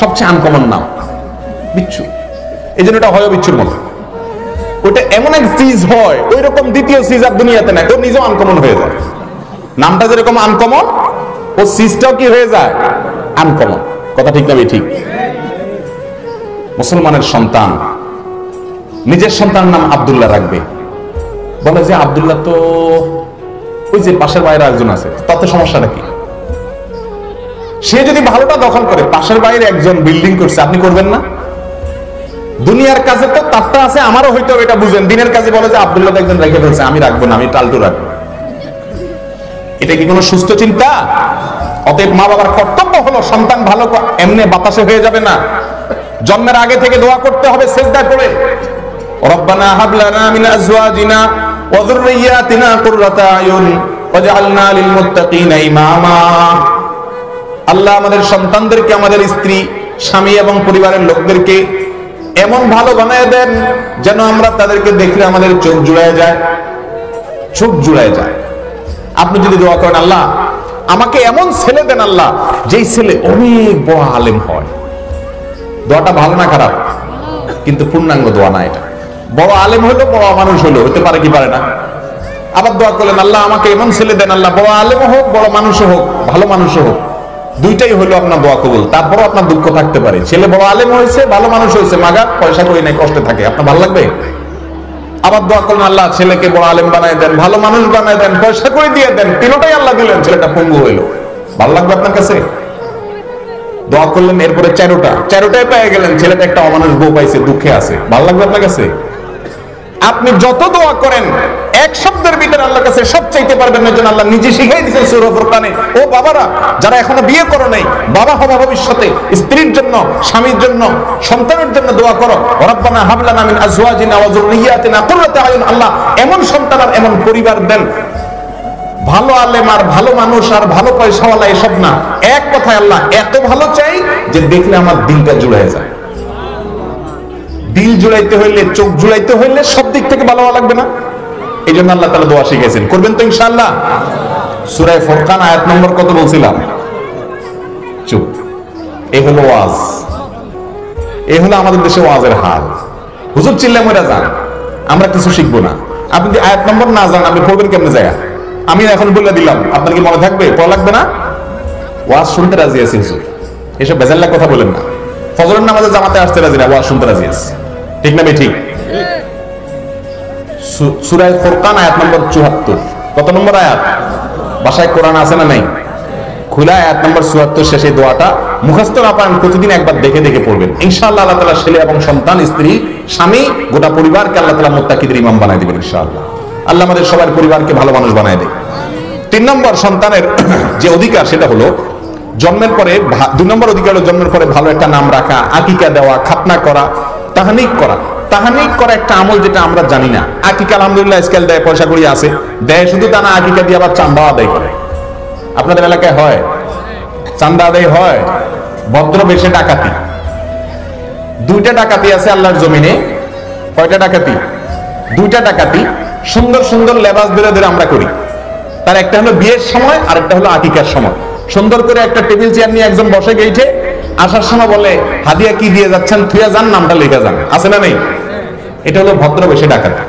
সবচেয়ে আনকমন নাম বিচ্ছু, এই জন্য এটা হয় বিচ্ছুর মতো। ওটা এমন এক চিজ হয়, ওই রকম দ্বিতীয় চিজ আর দুনিয়াতে নাই, ও নিজেও আনকমন হয়ে যায়। নামটা যেরকম আনকমন, ও চিজটাও কি হয়ে যায় আনকমন। কথা ঠিক না ঠিক? মুসলমানের সন্তান নিজের সন্তানের নাম আব্দুল্লাহ রাখবে, বলে যে আব্দুল্লাহ তো ওই যে পাশের বাইরে একজন আছে, তাতে সমস্যাটা কি? সে যদি ভালোটা দখল করে, পাশের বাইরে একজন বিল্ডিং করছে, আপনি করবেন না? দুনিয়ার কাজে তো তারটা আছে, আমারও হয়তো এটা বুঝেন, দিনের কাজে বলে যে আব্দুল্লাহ একজন রেখে ফেলছে, আমি রাখবো না, আমি টালটু রাখবো। এটা কি কোনো সুস্থ চিন্তা? অতএব মা বাবার কর্তব্য হলো সন্তান ভালো এমনি বাতাসে হয়ে যাবে না, জন্মের আগে থেকে দোয়া করতে হবে সিজদা করে, রব্বানা হাব লানা মিন আজওয়াজিনা ওয়া যুররিয়াতিনা কুররাতা আয়ুন ওয়াজআলনা লিল মুত্তাকিনা ইমামা। আল্লাহ আমাদের সন্তানদেরকে, আমাদের স্ত্রী, স্বামী এবং পরিবারের লোকদেরকে এমন ভালো বানায় দেন যেন আমরা তাদেরকে দেখলে আমাদের চোখ জুড়ায় যায়, চোখ জুড়ায় যায়। আপনি যদি দোয়া করেন আল্লাহ আমাকে এমন ছেলে দেন আল্লাহ যেই ছেলে অনেক বড় আলেম হয়, দোয়াটা ভালো না খারাপ? কিন্তু পূর্ণাঙ্গ দোয়া না এটা। বড় আলেম হইলো, বড় মানুষ হইলো, হতে পারে কি পারে না? আবার দোয়া করলেন আল্লাহ আমাকে এমন ছেলে দেন আল্লাহ, বড় আলেম হোক, বড় মানুষও হোক, ভালো মানুষও হোক, দুইটাই হলো আপনার দোয়া কবুল। তারপরও আপনার দুঃখ থাকতে পারে, ছেলে বড় আলেম হয়েছে, ভালো মানুষ হয়েছে, মাগার পয়সা করি নাই, কষ্টে থাকে, আপনার ভালো লাগবে? আবার দোয়া করলেন আল্লাহ ছেলেকে বড় আলেম বানায় দেন, ভালো মানুষ বানায় দেন, পয়সা করে দিয়ে দেন, তিনটাই আল্লাহ দিলেন, ছেলেটা পঙ্গু হইলো, ভালো লাগবে আপনার কাছে? দোয়া করলেন এরপরে চারোটায় পেয়ে গেলেন, ছেলেটা একটা অমানুষ বউ পাইছে, দুঃখে আছে, ভালো লাগবে আপনার কাছে? আপনি যত দোয়া করেন এক শব্দের ভিতরে আল্লাহর কাছে সব চাইতে পারবেন না। জন্য আল্লাহ নিজে শিখাই দিয়েছেন সূরা ফুরকানে, ও বাবারা যারা এখনো বিয়ে করো নাই, বাবা হবে ভবিষ্যতে, স্ত্রীর জন্য, স্বামীর জন্য, সন্তানের জন্য দোয়া করো, রব্বানা হাব লানা মিন আজওয়াজিনা ওয়া যুররিয়াতিনা কুররাতা আয়ুন। আল্লাহ এমন সন্তান আর এমন পরিবার দেন, ভালো আলেম আর ভালো মানুষ আর ভালো পয়সাওয়ালা এসব না, এক কথায় আল্লাহ এত ভালো চাই যে দেখলে আমার দিলটা জুড়ে যায়। দিল জুড়াইতে হইলে, চোখ জুড়াইতে হইলে সব দিক থেকে ভালো লাগবে না? এই জন্য আল্লাহ তাআলা দোয়া শিখেছেন, করবেন তো ইনশাআল্লাহ? সূরা ফুরকান আয়াত নম্বর কত বলছিলাম? চুপ। এই হলো ওয়াজ, এই হলো আমাদের দেশে ওয়াজের হাল। হুজুর চিল্লা মরে যান, আমরা কিছু শিখবো না। আপনি যদি আয়াত নম্বর না জানেন আপনি পড়বেন কেমনে জায়গা? আমি এখন বলে দিলাম, আপনার কি মনে থাকবে? পড়া লাগবে না? ওয়াজ শুনতে রাজি আছি হুজুর, এসব বেজাল্লা কথা বলেন না। ফজরের নামাজে জামাতে আসতে রাজি না, ওয়াজ শুনতে রাজি আছে, ঠিক না? ঠিক। সূরা ফুরকান আয়াত নম্বর ৭৪। কত নম্বর আয়াত? বাসায় কোরআন আছে না নাই? খোলা আয়াত নম্বর ৭৪ শেষে দোয়াটা মুখস্থ না পারেন, প্রতিদিন একবার দেখে দেখে পড়বেন, ইনশাআল্লাহ আল্লাহ তাআলা ছেলে এবং সন্তান, স্ত্রী, স্বামী, গোটা পরিবারকে আল্লাহ তাআলা মুত্তাকিদের ইমাম বানায় দিবেন ইনশাআল্লাহ। আল্লাহ আমাদের সবার পরিবারকে ভালো মানুষ বানায় দেয়। ৩ নম্বর সন্তানের যে অধিকার সেটা হলো জন্মের পরে, ২ নম্বর অধিকার হলো জন্মের পরে ভালো একটা নাম রাখা, আকিকা দেওয়া, খাতনা করা, তাহনিক করা। তাহনিক করা একটা আমল যেটা আমরা জানি না। আকিকা আলহামদুলিল্লাহ স্কেল দেয়, পয়সা করি আছে, দেয়, শুধু তা না, আকিকা দিয়ে আবার চান্দা আদায় করে। আপনাদের এলাকায় হয় চান্দা আদায় হয়? ভদ্র বেশে ডাকাতি, 2টা ডাকাতি আছে আল্লাহর জমিনে। কয়টা ডাকাতি? 2টা ডাকাতি। সুন্দর সুন্দর লেবাস ধরে ধরে আমরা করি। তার একটা হলো বিয়ের সময়, আর একটা হলো আকিকার সময়। সুন্দর করে একটা টেবিল চেয়ার নিয়ে একজন বসে গেইছে, আসার সময় বলে হাদিয়া কি দিয়ে যাচ্ছেন, থুয়া যান, নামটা লেখা যান, আছে না নেই? এটা হলো ভদ্র বেশে ডাকাতি।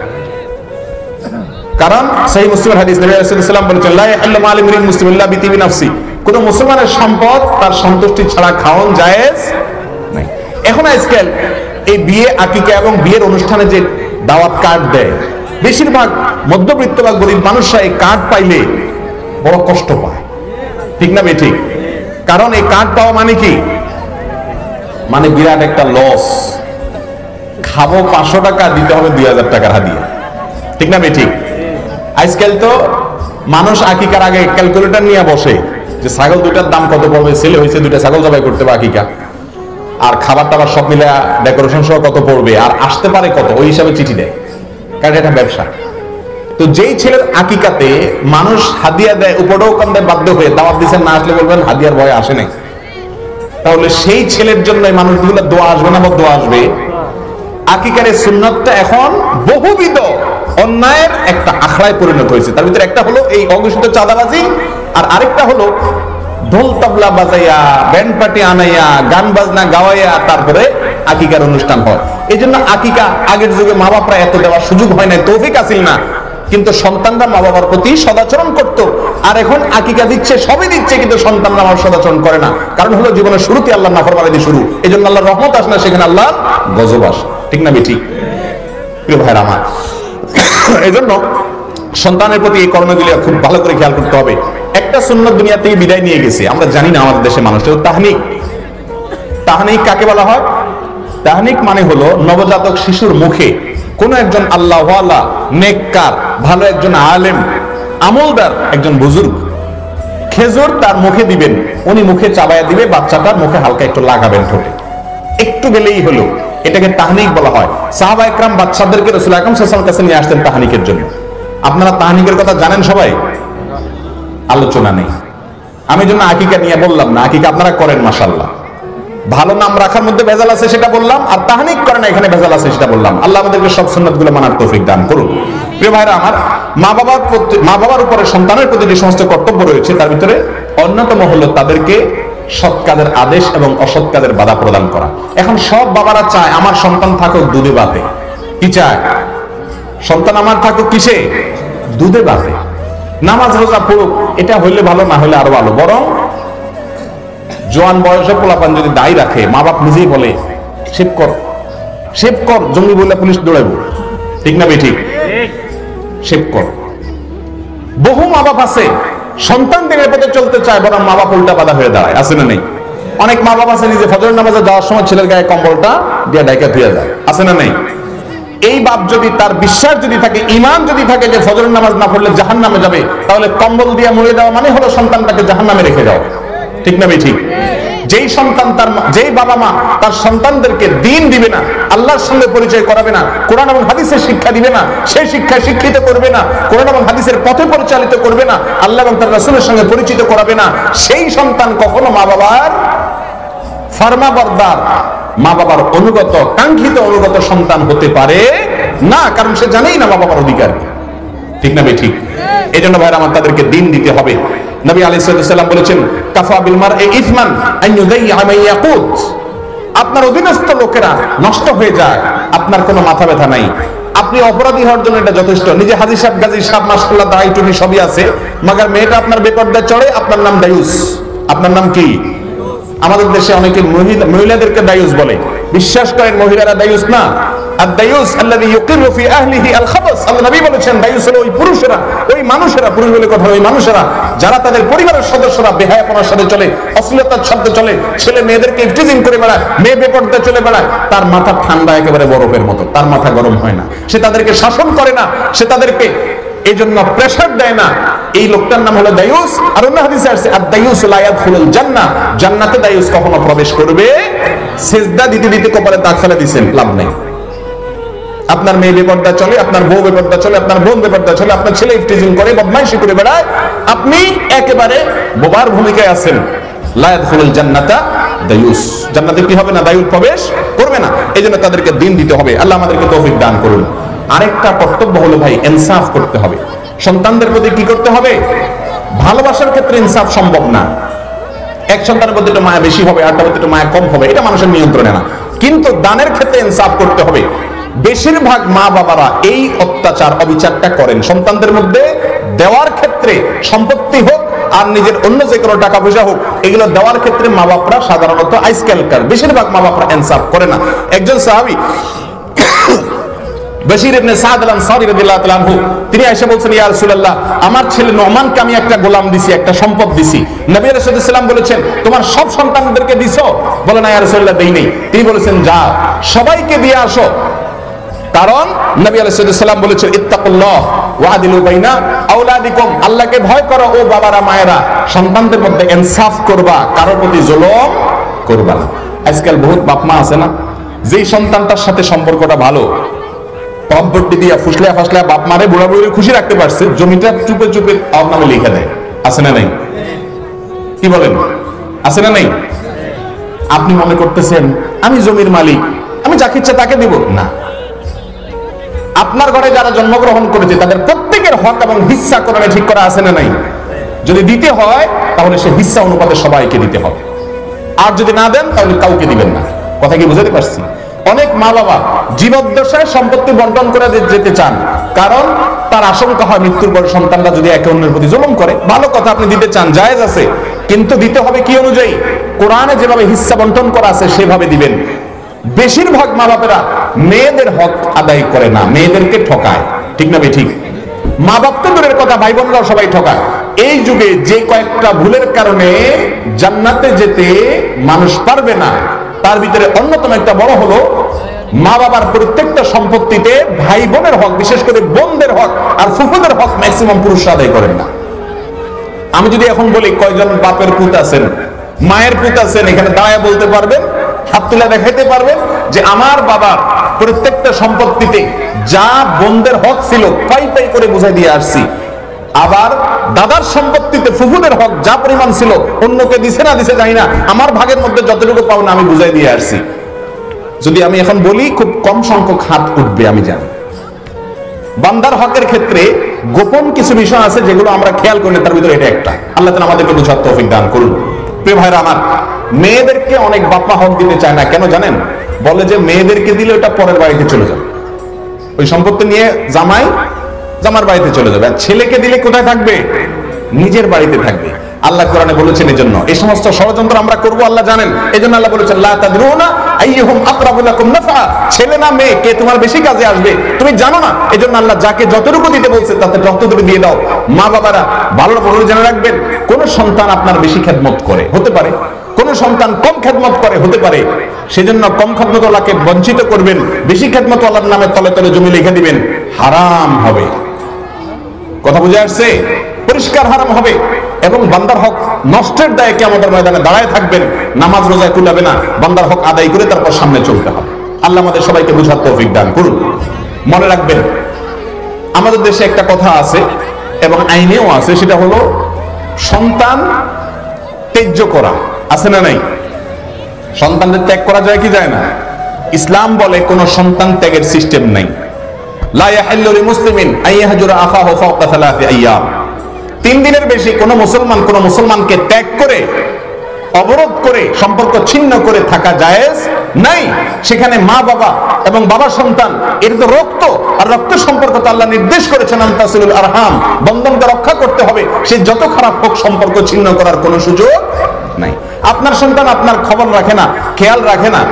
কারণ সহিহ মুসলিমের হাদিস, নবী রাসূলুল্লাহ সাল্লাল্লাহু আলাইহি ওয়াসাল্লাম বলেছেন, লা ইয়াহিল্লু মালু মিরিন মুসলিমিন ইল্লা বিতিবি নাফসি। কোন মুসলমানের সম্পদ তার সন্তুষ্টি ছাড়া খাওয়ান জায়েজ নাই। এখন আজকাল এই বিয়ে, আকিকা এবং বিয়ের অনুষ্ঠানে যে দাওয়াত কার্ড দেয়, বেশিরভাগ মধ্যবিত্ত বা গরিব মানুষরা এই কার্ড পাইলে বড় কষ্ট পায়, ঠিক না ঠিক? কারণ এই কার্ড পাওয়া মানে কি? মানে বিরাট একটা লস। খাবো 500 টাকা, দিতে হবে 2000 টাকার হাদিয়া, ঠিক না ঠিক? আজকাল তো মানুষ আকিকার আগে ক্যালকুলেটর নিয়ে বসে যে ছাগল 2টার দাম কত পড়বে, ছেলে হয়েছে 2টা ছাগল জবাই করতে হবে আকিকা, আর খাবার টাবার সব মিলে ডেকোরেশন সহ কত পড়বে, আর আসতে পারে কত, ওই হিসাবে চিঠি দেয়, কারণ এটা ব্যবসা। তো যেই ছেলের আকিকাতে মানুষ হাদিয়া দেয়, উপরেও কম দেয়, বাধ্য হয়ে দাওয়াত দিচ্ছেন, না আসলে বলবেন হাদিয়ার ভয় আসে নাই, তাহলে সেই ছেলের জন্য মানুষগুলো দোয়া আসবে না, দোয়া আসবে। আকিকারের সুন্নাতটা এখন বহুবিধ অন্যায়ের একটা আখড়ায় পরিণত হয়েছে। তার ভিতরে একটা হলো এই অঘোষিত চাঁদাবাজি, আর আরেকটা হলো ঢোল তবলা বাজাইয়া, ব্যান্ড পার্টি আনাইয়া, গান বাজনা গাওয়াইয়া তারপরে আকিকার অনুষ্ঠান হয়। এই জন্য আকিকা আগের যুগে মা বাপরা এত দেওয়ার সুযোগ হয় না, তৌফিক আসিল না। কিন্তু সন্তানরা মা বাবার প্রতি সদাচরণ করত। আর এখন আকিকা দিচ্ছে, সবই দিচ্ছে, কিন্তু সন্তানরা আমার সদাচরণ করে না। কারণ হলো জীবনের শুরুতে আল্লাহ নাফরমানি দিয়ে শুরু, এই জন্য আল্লাহর রহমত আসে না, সেখানে আল্লাহর গজব আসে। ঠিক না বেঠিক? প্রিয় ভাইরা আমার, এই জন্য সন্তানের প্রতি এই কর্মগুলি খুব ভালো করে খেয়াল করতে হবে। একটা সুন্নাত দুনিয়া থেকে বিদায় নিয়ে গেছে, আমরা জানি না আমাদের দেশের মানুষের তাহনিক। তাহনিক কাকে বলা হয়? তাহনিক মানে হলো নবজাতক শিশুর মুখে কোন একজন আল্লাহওয়ালা, নেককার, ভালো একজন আলেম, আমলদার একজন বুজুর্গ খেজুর তার মুখে দিবেন, উনি মুখে চাবায়া দিবে, বাচ্চাটার মুখে হালকা একটু লাগাবেন ঠোঁটে, একটু গেলেই হলো, এটাকে তাহনিক বলা হয়। সাহাবা একরাম বাচ্চাদেরকে রাসূল আকরাম সাল্লাল্লাহু আলাইহি ওয়াসাল্লামের কাছে নিয়ে আসতেন তাহনিকের জন্য। আপনারা তাহনিকের কথা জানেন সবাই? আলোচনা নেই, আমি জন্য আকিকা নিয়ে বললাম না। আকিকা আপনারা করেন মাশাআল্লাহ, ভালো নাম রাখার মধ্যে ভেজাল আছে সেটা বললাম, আর তাহনিক করে না এখানে ভেজাল আছে সেটা বললাম। আল্লাহ আমাদেরকে সব সুন্নাতগুলো মানার তৌফিক দান করুন। প্রিয় ভাইরা আমার, মা বাবার উপরে সন্তানের প্রতি যে সমস্ত কর্তব্য রয়েছে তার ভিতরে অন্যতম হলো তাদেরকে সৎ কাজের আদেশ এবং অসৎ কাজের বাধা প্রদান করা। এখন সব বাবারা চায় আমার সন্তান থাকুক দুধে ভাতে। কি চায়? সন্তান আমার থাকুক কিসে? দুধে ভাতে, নামাজ রোজা পড়ুক, এটা হইলে ভালো, না হলে আরো ভালো। বরং জোয়ান বয়সে পোলাপান যদি দায়ী রাখে, মা বাপ নিজেই বলে শেভ কর, শেভ কর, জঙ্গি বললে পুলিশ দৌড়াইব। ঠিক না বেঠিক? শেভ কর। বহু মা বাপ আছে সন্তান দিনের পথে চলতে চায়, বরং মা বাপ উল্টা বাধা হয়ে দাঁড়ায়। আছে না নেই? অনেক মা বাপ আছে নিজে ফজর নামাজে যাওয়ার সময় ছেলের গায়ে কম্বলটা দিয়ে ডাইকা ধুয়ে যায়। আছে না নেই? এই বাপ যদি, তার বিশ্বাস যদি থাকে, ইমান যদি থাকে যে ফজর নামাজ না পড়লে জাহান্নামে যাবে, তাহলে কম্বল দিয়ে মুড়ে দেওয়া মানে হলো সন্তানটাকে জাহান্নামে রেখে যাও। ঠিক না বেঠিক? যেই সন্তান, যেই বাবা মা তার সন্তানদেরকে দ্বীন দিবে না, আল্লাহর সঙ্গে পরিচয় করাবে না, কোরআন এবং হাদিসের শিক্ষা দিবে না, সেই শিক্ষায় শিক্ষিত করবে না, কোরআন এবং হাদিসের পথে পরিচালিত করবে না, আল্লাহ এবং তার রাসূলের সঙ্গে পরিচিত করাবে না, সেই সন্তান কখনো মা বাবার ফরমাবরদার, মা বাবার অনুগত, কাঙ্ক্ষিত অনুগত সন্তান হতে পারে না। কারণ সে জানেই না মা বাবার অধিকার। ঠিক না বেঠিক? এই জন্য ভাইরা আমার, তাদেরকে দ্বীন দিতে হবে। নবী আলাইহিস সালাম বলেছেন, কাফা বিল মারই ইসমান আন ইউযাইয়া মান ইয়াকুত। আপনার অধীনস্থ লোকেরা নষ্ট হয়ে যায়, আপনার কোনো মাথা ব্যথা নাই, আপনি অপরাধী হওয়ার জন্য এটা যথেষ্ট। নিজে হাজী সাহেব, গাজী সাহেব, মাশাআল্লাহ দাড়ি টুপি সবই আছে, মাগার মেয়েটা আপনার বেপরদা চড়ে, আপনার নাম দায়ুস। আপনার নাম কি? আমাদের দেশে অনেকে মহিলাদেরকে দায়ুস বলে। বিশ্বাস করেন মহিলারা দায়ুস না। আদ-দায়ুস আল্লাযী ইউকিরু ফি আহলিহি আল-খাবাস। আল্লাহ নবী বলেছেন দায়ুস হলো ওই পুরুষেরা, ওই মানুষেরা, পুরুষ বলে কথা, ওই মানুষেরা যারা তাদের পরিবারের সদস্যরা বেহায়াপনার সাথে চলে, অশ্লীলতার সাথে চলে, ছেলে মেয়েদেরকে ইফটিজিং করে বেড়ায়, মেয়ে বেপরদা চলে বেড়ায়, তার মাথা ঠান্ডা একেবারে বরফের মতো, তার মাথা গরম হয় না, সে তাদেরকে শাসন করে না, সে তাদেরকে এই জন্য প্রেসার দেয় না। এই লোকটার নাম হলো দায়ুস। আর অন্য হাদিসে আসছে আদ-দায়ুস লা ইয়াদখুলুল জান্নাহ, জান্নাতে দায়ুস কখনো প্রবেশ করবে? সিজদা দিতে দিতে কপালে দাগ ফেলে দিবেন, লাভ নাই। আপনার মেয়ে বেপরদা চলে, আপনার বউ বেপরদা চলে, আপনার বোন বেপরদা চলে, আপনার ছেলে ইফটিজিং করে, বদমাইশি করে বেড়ায়, আপনি একেবারে বোবার ভূমিকায় আছেন। লা ইয়াদখুলুল জান্নাতা দায়ুস, জান্নাতে কি হবে না? দায়ুস প্রবেশ করবে না। এইজন্য তাদেরকে দ্বীন দিতে হবে। আল্লাহ আমাদেরকে তৌফিক দান করুন। আরেকটা কর্তব্য হলো ভাই, ইনসাফ করতে হবে। সন্তানদের প্রতি কি করতে হবে? ভালোবাসার ক্ষেত্রে ইনসাফ সম্ভব না। এক সন্তানের প্রতি একটু মায়া বেশি হবে, আরেকটার প্রতি একটু মায়া কম হবে, এটা মানুষের নিয়ন্ত্রণে না। কিন্তু দানের ক্ষেত্রে ইনসাফ করতে হবে। বেশিরভাগ মা বাবারা এই অত্যাচার, অবিচারটা করেন সন্তানদের মধ্যে। দেওয়ার ক্ষেত্রে, সম্পত্তি হোক আর নিজের অন্য যে কোনো টাকা পয়সা হোক, এগুলো দেওয়ার ক্ষেত্রে মা বাপরা সাধারণত আইসকালকার, বেশিরভাগ মা বাপরা ইনসাফ করে না। একজন সাহাবী বশির ইবনে সাদ আল-আনসারী রাদিয়াল্লাহু তাআলা আনহু, তিনি এসে বলছেন, ইয়া রাসূলুল্লাহ, আমার ছেলে নোমানকে আমি একটা গোলাম দিছি, একটা সম্পদ দিছি। নবী রাসূলুল্লাহ সাল্লাল্লাহু আলাইহি ওয়াসাল্লাম বলেছেন, তোমার সব সন্তানদেরকে দিছো? বলে না ইয়া রাসূলুল্লাহ, দেই নাই। তিনি বলেছেন, যাও সবাইকে দিয়ে আসো। কারণ নবী আলাইহিস সালাম বলেছেন, ইত্তাকুল্লাহ ওয়া আদিলু বাইনা আওলাদিকুম, আল্লাহকে ভয় করো ও বাবারা, মায়েরা, সন্তানদের মধ্যে ইনসাফ করবা, কারোর প্রতি জুলুম করবা না। আজকাল বহুত বাপ মা আছে না, যেই সন্তানটার সাথে সম্পর্কটা ভালো, টপবর্ডি দিয়া ফুসলিয়া ফাসলিয়া বাপ মারে বুড়া বুড়ি খুশি রাখতে পারছে, জমিটা চুপে চুপে ওর নামে লিখে দেয়। আছে না নাই? কি বলেন? আছে না নাই? আপনি মনে করতেছেন আমি জমির মালিক, আমি যাকে ইচ্ছা তাকে দিব না। আপনার ঘরে যারা জন্মগ্রহণ করেছে তাদের প্রত্যেকের হক এবং হিস্সা কোরআনে ঠিক করা আছে না নাই? যদি দিতে হয় তাহলে সে হিস্সা অনুপাতে সবাইকে দিতে হবে, আর যদি না দেন তাহলে কাউকে দিবেন না। কথা কি বুঝাতে পারছি? অনেক মা বাবা জীবদ্দশায় সম্পত্তি বন্টন করে যেতে চান, কারণ তার আশঙ্কা হয় মৃত্যুর পর সন্তানরা যদি একে অন্যের প্রতি জুলুম করে। ভালো কথা, আপনি দিতে চান, জায়েজ আছে, কিন্তু দিতে হবে কি অনুযায়ী? কোরআনে যেভাবে হিস্সা বন্টন করা আছে সেভাবে দিবেন। বেশিরভাগ মা বাপেরা মেয়েদের হক আদায় করে না, মেয়েদেরকে ঠকায়। ঠিক না ভাই? ঠিক। মা বাপ তো দূরের কথা, ভাই বোনরাও সবাই ঠকায়। এই যুগে যে কয়েকটা ভুলের কারণে জান্নাতে যেতে মানুষ পারবে না, তার ভিতরে অন্যতম একটা বড় হলো মা বাবার প্রত্যেকটা সম্পত্তিতে ভাই বোনের হক, বিশেষ করে বোনদের হক আর ফুফুদের হক ম্যাক্সিমাম পুরুষরা আদায় করেন না। আমি যদি এখন বলি কয়জন বাপের পুত আছেন, মায়ের পুত আছেন, এখানে দাঁড়ায় বলতে পারবেন, হাত তুলে দেখাইতে পারবেন যে আমার বাবার প্রত্যেকটা সম্পত্তিতে যা বোনদের হক ছিল পাই পাই করে বুঝাই দিয়ে আসছি, আবার দাদার সম্পত্তিতে ফুফুদের হক যা পরিমাণ ছিল অন্যকে দিছে না দিছে জানি না, আমার ভাগের মধ্যে যতটুকু পাও না আমি বুঝাই দিয়ে আসছি। যদি আমি এখন বলি খুব কম সংখ্যক হাত উঠবে আমি জানি। বান্দার হকের ক্ষেত্রে গোপন কিছু বিষয় আছে যেগুলো আমরা খেয়াল করি না, তার ভিতরে এটা একটা। আল্লাহ তাআলা আমাদেরকে বুঝার তৌফিক দান করুন। প্রিয় ভাইরা আমার, মেয়েদেরকে অনেক বাপমা হক দিতে চায় না। কেন জানেন? বলে যে মেয়েদেরকে দিলে ওটা পরের বাড়িতে চলে যাবে, ওই সম্পত্তি নিয়ে জামার বাড়িতে চলে যাবে। আর ছেলেকে দিলে কোথায় থাকবে? নিজের বাড়িতে থাকবে। আল্লাহ কোরআনে বলেছেন এই জন্য এই সমস্ত ষড়যন্ত্র আমরা করব আল্লাহ জানেন। এই জন্য আল্লাহ বলেছেন লা তাদরুনা আইয়ুহুম আকরাবু লাকুম নাফা, ছেলে না মেয়ে কে তোমার বেশি কাজে আসবে তুমি জানো না। এই জন্য আল্লাহ যাকে যতটুকু দিতে বলছে তাতে ততটুকু দিয়ে দাও। মা বাবারা ভালো করে জেনে রাখবেন, কোন সন্তান আপনার বেশি খেদমত করে হতে পারে, কোন সন্তান কম খেদমত করে হতে পারে। সেজন্য কম খেদমতওয়ালাকে বঞ্চিত করবেন, বেশি খেদমতওয়ালার নামে তলে তলে জমি লিখে দিবেন, হারাম হবে। কথা বুঝে আসছে? পরিষ্কার হারাম হবে। এবং বান্দার হক নষ্টের দায়ে কিয়ামতের ময়দানে দাঁড়ায় থাকবেন, নামাজ রোজা কুলাবে না, বান্দার হক আদায় করে তারপর সামনে চলতে হবে। আল্লাহ আমাদের সবাইকে বুঝার তৌফিক দান করুন। মনে রাখবেন, আমাদের দেশে একটা কথা আছে এবং আইনেও আছে, সেটা হলো সন্তান ত্যায্য করা। আছে না নাই? সন্তানদের ত্যাগ করা যায় কি যায় না? ইসলাম বলে কোন সন্তান ত্যাগের সিস্টেম নাই। লা ইয়াহিল্লু লিমুসলিমিন আইয়াহজুরা আখাহু ফাওকা সালাসি আইয়াম। 3 দিনের বেশি কোন মুসলমানকে ত্যাগ করে, অবরোধ করে, সম্পর্ক ছিন্ন করে থাকা জায়েজ নাই। সেখানে মা বাবা এবং বাবা সন্তান এর তো রক্ত, আর রক্ত সম্পর্ক তো আল্লাহ নির্দেশ করেছেন আনতাসিলুল আরহাম, বন্ধনকে রক্ষা করতে হবে। সে যত খারাপ হোক সম্পর্ক ছিন্ন করার কোনো সুযোগ নাই। আপনার সন্তান আপনার খবর রাখে না, খেয়াল রাখে না,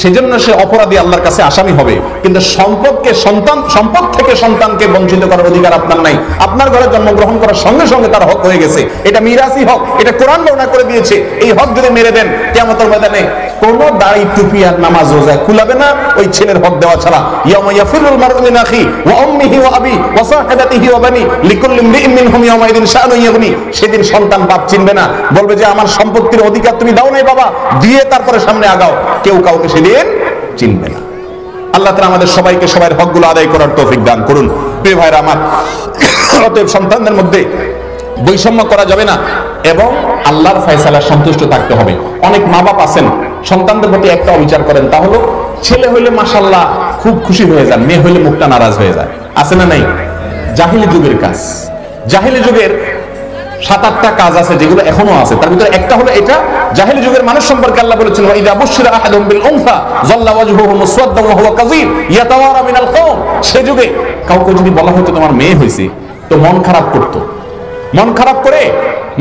সেজন্য সে অপরাধী, আল্লাহর কাছে আসামি হবে। কিন্তু সম্পদ থেকে সন্তানকে বঞ্চিত করার অধিকার আপনার নাই। আপনার ঘরে জন্মগ্রহণ করার সঙ্গে সঙ্গে তার হক হয়ে গেছে, এটা মিরাসি হক, এটা কোরআন বর্ণনা করে দিয়েছে। এই হক যদি মেরে দেন কিয়ামতের ময়দানে কোন দাড়ি টুপি আর নামাজ রোজা কুলাবে না ওই ছেলের হক দেওয়া ছাড়া। ইয়াউমা ইয়াফিরুল মারউ মিন আখি ওয়া উম্মিহি ওয়া আবি ওয়া সাহিবাতিহি ওয়া বানি লিকুল্লি ইমরিইন মিনহুম ইয়াউমাইদিন শাআনুন ইয়াগনি। সেদিন সন্তান বাপ চিনবে না, বলবে যে আমার সম্পত্তির অধিকার তুমি দাও নাই বাবা, দিয়ে তারপরে সামনে আগাও। কেউ কাউকে সেদিন চিনবে না। আল্লাহ তাআলা আমাদের সবাইকে সবার হকগুলো আদায় করার তৌফিক দান করুন। প্রিয় ভাইরা আমার, অতএব সন্তানদের মধ্যে বৈষম্য করা যাবে না এবং আল্লাহর ফয়সালায় সন্তুষ্ট থাকতে হবে। অনেক মা বাপ আছেন সন্তানদের প্রতি একটা অবিচার করেন, তা হলো ছেলে হইলে মাশাআল্লাহ খুব খুশি হয়ে যান, মেয়ে হইলে মুখটা নারাজ হয়ে যায়। আছে না নাই? জাহিলি যুগের কাজ। জাহিলি যুগের 7-8টা কাজ আছে যেগুলো এখনো আছে, তার ভিতরে একটা হলো এটা। জাহিলি যুগের মানুষ সম্পর্কে আল্লাহ বলেছেন ওয়া ইযা বুশিরা আহাদুহুম বিল উনসা যাল্লা ওয়াজহুহু মুসওয়াদ্দান ওয়া হুয়া কাযীব ইয়াতাওয়ারা মিনাল কওম। সে যুগে কাউকে যদি বলা হতো তোমার মেয়ে হইছে, তো মন খারাপ করতো, মন খারাপ করে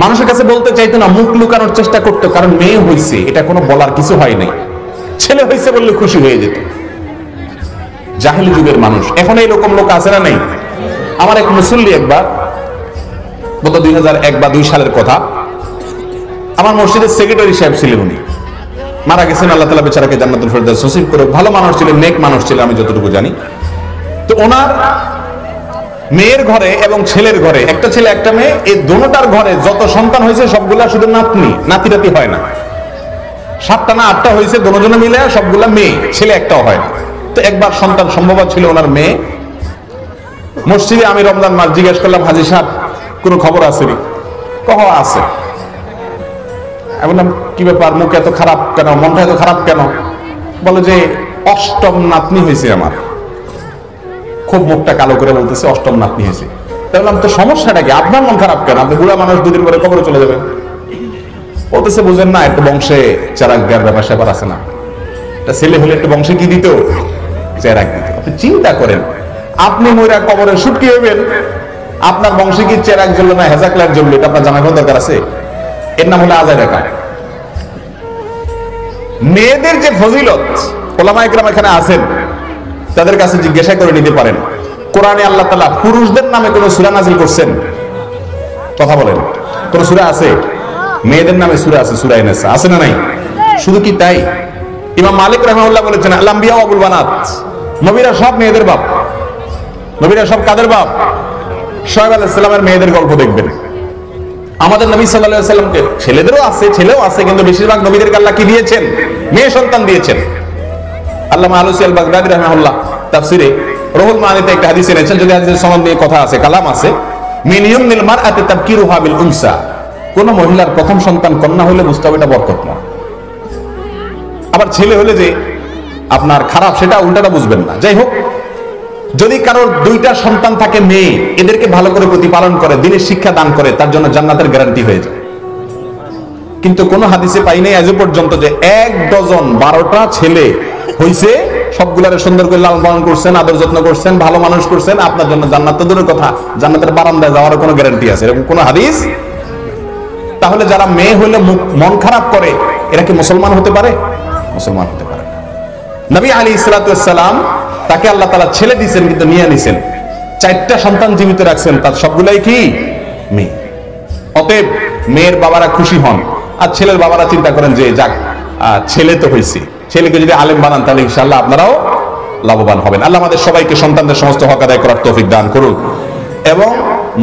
মানুষের কাছে বলতে চাইতো না, মুখ লুকানোর চেষ্টা করতো, কারণ মেয়ে হইছে এটা কোনো বলার কিছু হয় নাই। ছেলে হইছে বললে খুশি হয়ে যেত। জাহিলি যুগের মানুষ। এখন এইরকম লোক আছে না নাই? আমার এক মুসল্লি একবার, গত 2001 বা 2 সালের কথা, আমার মসজিদের সেক্রেটারি সাহেব ছিলেন, উনি মারা গেছেন, আল্লাহ তাআলা বেচারাকে জান্নাতুল ফেরদাউস নসিব করে। ভালো মানুষ ছিলেন, নেক মানুষ ছিলেন আমি যতটুকু জানি। তো ওনার মেয়ের ঘরে এবং ছেলের ঘরে, একটা ছেলে একটা মেয়ে, এই দোনোটার ঘরে যত সন্তান হয়েছে সবগুলা শুধু নাতি হয় না, 7টা না 8টা হয়েছে, দোনোজনে মিলে সবগুলা মেয়ে, ছেলে একটাও হয় না। তো একবার সন্তান সম্ভব ছিল ওনার মেয়ে। মসজিদে আমি রমজান মাস জিজ্ঞেস করলাম, হাজী সাহেব কোনো খবর আছে নি? কহ আছে। আমি বললাম কি ব্যাপার, মুখ এত খারাপ কেন, মনটা এত খারাপ কেন? বলে যে 8ম নাতনি হয়েছে আমার। খুব মুখটা কালো করে বলতেছে 8ম নাতনি হয়েছে। তাই বললাম তো সমস্যাটা কি, আপনার মন খারাপ কেন? আপনি বুড়া মানুষ, 2 দিন পরে কবরে চলে যাবেন। বলতেছে বুঝেন না, একটু বংশে চেরাগ দেওয়ার ব্যাপার স্যাপার আছে না। ছেলে হলে একটু বংশে কি দিত? চেরাগ দিত। আপনি চিন্তা করেন, আপনি মইরা কবরে শুটকি হইবেন, আপনার বংশে কি চেরাক জ্বললো না হেজাক লাইট জ্বললো, এটা আপনার জানার কোনো দরকার আছে? এর নাম হলো আজায় রাখা। মেয়েদের যে ফজিলত, ওলামায়ে কেরাম এখানে আছেন, তাদের কাছে জিজ্ঞাসা করে নিতে পারেন। কোরআনে আল্লাহ তাআলা পুরুষদের নামে কোন সূরা নাযিল করছেন? কথা বলেন, কোন সূরা আছে? মেয়েদের নামে সূরা আছে, সূরা নিসা আছে না নাই? শুধু কি তাই? ইমাম মালিক রাহিমাহুল্লাহ বলেছেন আল আম্বিয়া ওয়া আবুল বানাত, নবীরা সব মেয়েদের বাপ। নবীরা সব কাদের বাপ? শুআয়ব আলাইহিস সালামের মেয়েদের গল্প দেখবেন। আমাদের নবী সাল্লাল্লাহু আলাইহি সাল্লামকে ছেলেদেরও আছে, ছেলেও আছে, কিন্তু বেশিরভাগ নবীদেরকে আল্লাহ কি দিয়েছেন? মেয়ে সন্তান দিয়েছেন। আল্লামা আলুসি আল বাগদাদি রাহিমাহুল্লাহ তাফসিরে রুহুল মাআনিতে একটা হাদিস এনেছেন, যদি হাদিসের সনদ নিয়ে কথা আছে, কালাম আছে। মিন ইয়ামিল মারআতি তাবকিরুহা বিল উনসা, কোন মহিলার প্রথম সন্তান কন্যা হলে বুঝতে হবে এটা বরকত না। আবার ছেলে হলে যে আপনার খারাপ, সেটা উল্টাটা বুঝবেন না। যাই হোক, যদি কারোর দুইটা সন্তান থাকে মেয়ে, এদেরকে ভালো করে প্রতিপালন করে, দিনের শিক্ষা দান করে, তার জন্য জান্নাতের গ্যারান্টি হয়ে যায়। কিন্তু কোন হাদিসে পাই নাই আজ পর্যন্ত যে 1 ডজন 12টা ছেলে হইছে, সবগুলারে সুন্দর করে লালন পালন করছেন, আদর যত্ন করছেন, ভালো মানুষ করছেন, আপনার জন্য জান্নাত তো দূরের কথা, জান্নাতের বারান্দায় যাওয়ার কোনো গ্যারান্টি আছে? এরকম কোন হাদিস? তাহলে যারা মেয়ে হলে মন খারাপ করে, এরা কি মুসলমান হতে পারে? মুসলমান হতে পারে না। নবী আলাইহিস সালাতু ওয়াস সালাম, তাকে আল্লাহ তাআলা ছেলে দিয়েছেন, কিন্তু নিয়ে নিছেন 4টা সন্তান জীবিত রাখছেন, তার সবগুলাই কি মেয়ে। অতএব মেয়ের বাবারা খুশি হন, আর ছেলের বাবারা চিন্তা করেন যে যাক, ছেলে তো হয়েছে, ছেলেকে যদি আলেম বানান তাহলে ইনশাআল্লাহ আপনারাও লাভবান হবেন। আল্লাহ আমাদের সবাইকে সন্তানদের সমস্ত হক আদায় করার তৌফিক দান করুন, এবং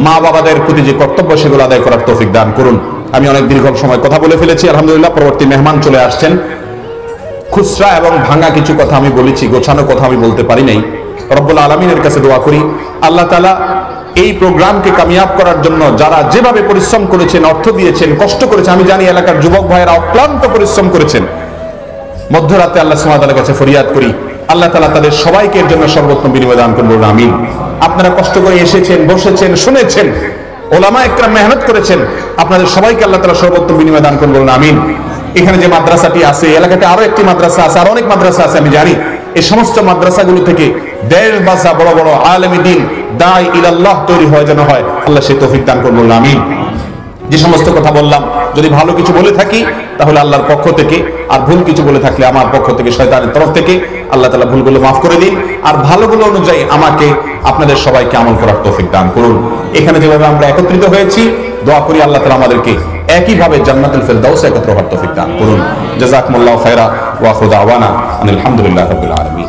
মা বাবাদের প্রতি যে কর্তব্য সেগুলো আদায় করার তৌফিক দান করুন। আমি অনেক দীর্ঘ সময় কথা বলে ফেলেছি, আলহামদুলিল্লাহ। পরবর্তী মেহমান চলে আসছেন। খুচরা এবং ভাঙা কিছু কথা আমি বলেছি, গোছানো কথা আমি বলতে পারি নাই। রব্বুল আলামিনের কাছে দোয়া করি, আল্লাহ তাআলা এই প্রোগ্রামকে কামিয়াব করার জন্য যারা যেভাবে পরিশ্রম করেছেন, অর্থ দিয়েছেন, কষ্ট করেছেন, আমি জানি এলাকার যুবক ভাইয়েরা অক্লান্ত পরিশ্রম করেছেন। মধ্যরাতে আল্লাহ সুবহানাহু ওয়া তাআলার কাছে ফরিয়াদ করি, আল্লাহ তাআলা তাদের সবাইকে এর জন্য সর্বোত্তম বিনিময় দান করুন, আমিন। আপনারা কষ্ট করে এসেছেন, বসেছেন, শুনেছেন, ওলামায়ে কেরাম মেহনত করেছেন, আপনাদের সবাইকে আল্লাহ তাআলা সর্বোত্তম বিনিময় দান করুন, আমিন। এখানে যে মাদ্রাসাটি আছে, এলাকাতে আরো একটি মাদ্রাসা আছে, আর অনেক মাদ্রাসা আছে, আমি জানি। এই সমস্ত মাদ্রাসাগুলো থেকে দেশ বাসা বড় বড় আলেমে দ্বীন, দাঈ ইলাল্লাহ তৈরি হয় যেন হয়, আল্লাহ সেই তৌফিক দান করুন, আমিন। যে সমস্ত কথা বললাম, যদি ভালো কিছু বলে থাকি তাহলে আল্লাহর পক্ষ থেকে, আর ভুল কিছু বলে থাকলে আমার পক্ষ থেকে, শয়তানের তরফ থেকে, আল্লাহ তাআলা ভুলগুলো মাফ করে দিন, আর ভালোগুলো অনুযায়ী আমাকে আপনাদের সবাইকে আমল করার তৌফিক দান করুন। এখানে যেভাবে আমরা একত্রিত হয়েছি, দোয়া করি আল্লাহ তাআলা আমাদেরকে একইভাবে জান্নাতুল ফেরদাউসে একত্র হওয়ার তৌফিক দান করুন। জাযাকুমুল্লাহু খায়রা ওয়া আখিরু দাওয়ানা আলহামদুলিল্লাহি রাব্বিল আলামিন।